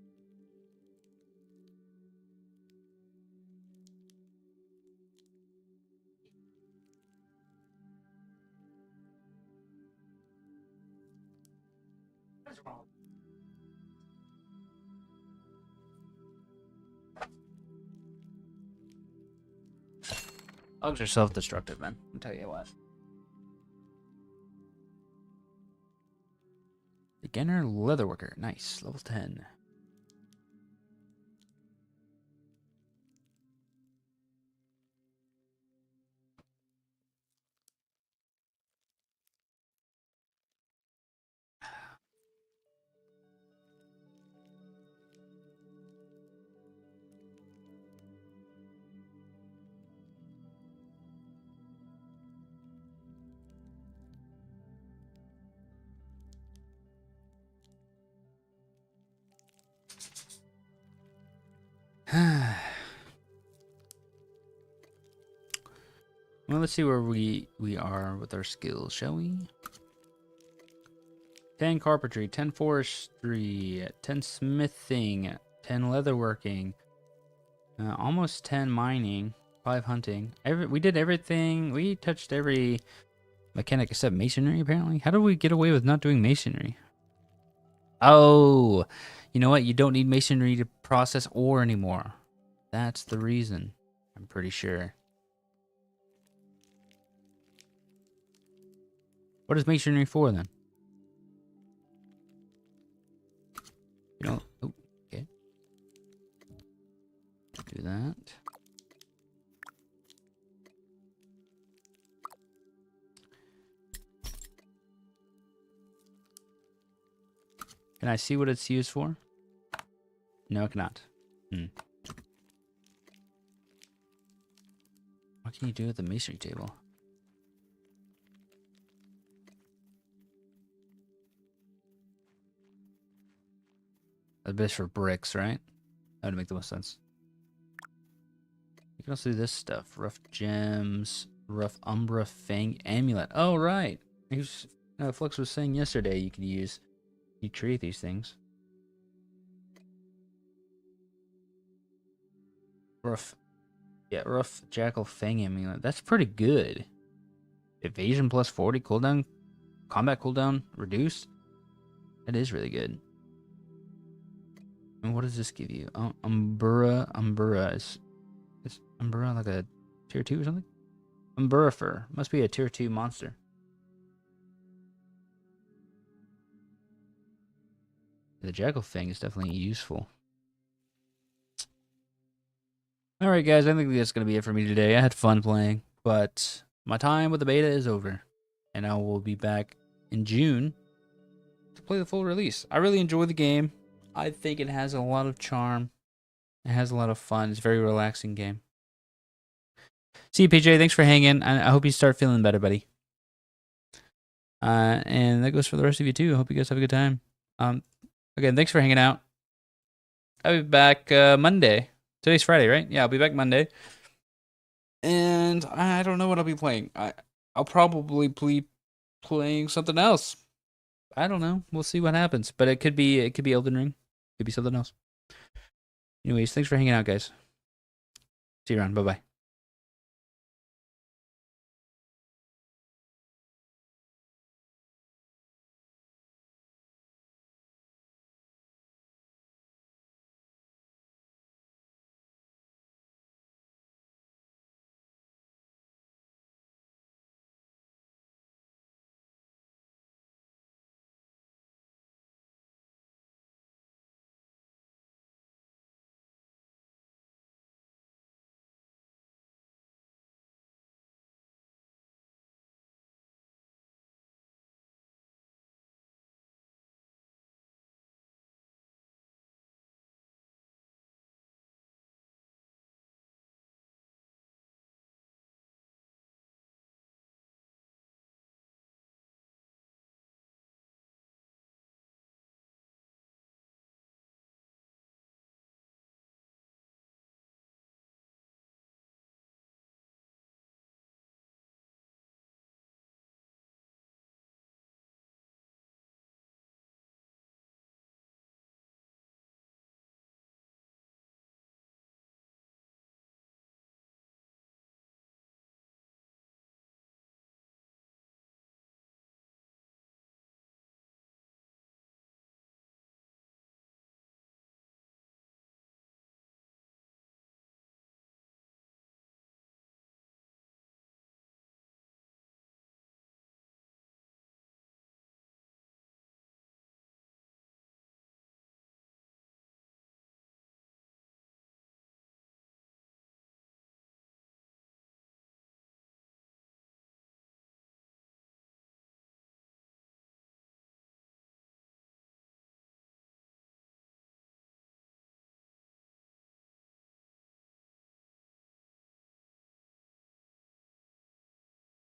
What's wrong? Dogs are self-destructive, man. I'll tell you what. Beginner leatherworker. Nice. Level 10. Well, let's see where we are with our skills, shall we? 10 carpentry, 10 forestry, 10 smithing, 10 leatherworking, almost 10 mining, 5 hunting. We did everything. We touched every mechanic except masonry, apparently. How did we get away with not doing masonry? Oh, you know what? You don't need masonry to process ore anymore. That's the reason. I'm pretty sure. What is masonry for then? You know, oh, okay. Do that. Can I see what it's used for? No, I cannot. What can you do with the masonry table? That's best for bricks, right? That would make the most sense. You can also do this stuff. Rough gems, rough umbra fang amulet. Oh, right. Flux was saying yesterday you create these things. Rough jackal fang amulet. That's pretty good. Evasion plus 40 cooldown, combat cooldown reduced. That is really good. And what does this give you? Umbra is Umbra like a tier 2 or something? Umburifer. Must be a tier 2 monster. The jackal fang is definitely useful. Alright guys, I think that's going to be it for me today. I had fun playing, but my time with the beta is over. And I will be back in June to play the full release. I really enjoy the game. I think it has a lot of charm. It has a lot of fun. It's a very relaxing game. See you, PJ. Thanks for hanging. I hope you start feeling better, buddy. And that goes for the rest of you too. I hope you guys have a good time. Again, thanks for hanging out. I'll be back Monday. Today's Friday, right? Yeah, I'll be back Monday. And I don't know what I'll be playing. I'll probably be playing something else. I don't know. We'll see what happens. But it could be Elden Ring. Could be something else. Anyways, thanks for hanging out, guys. See you around. Bye-bye.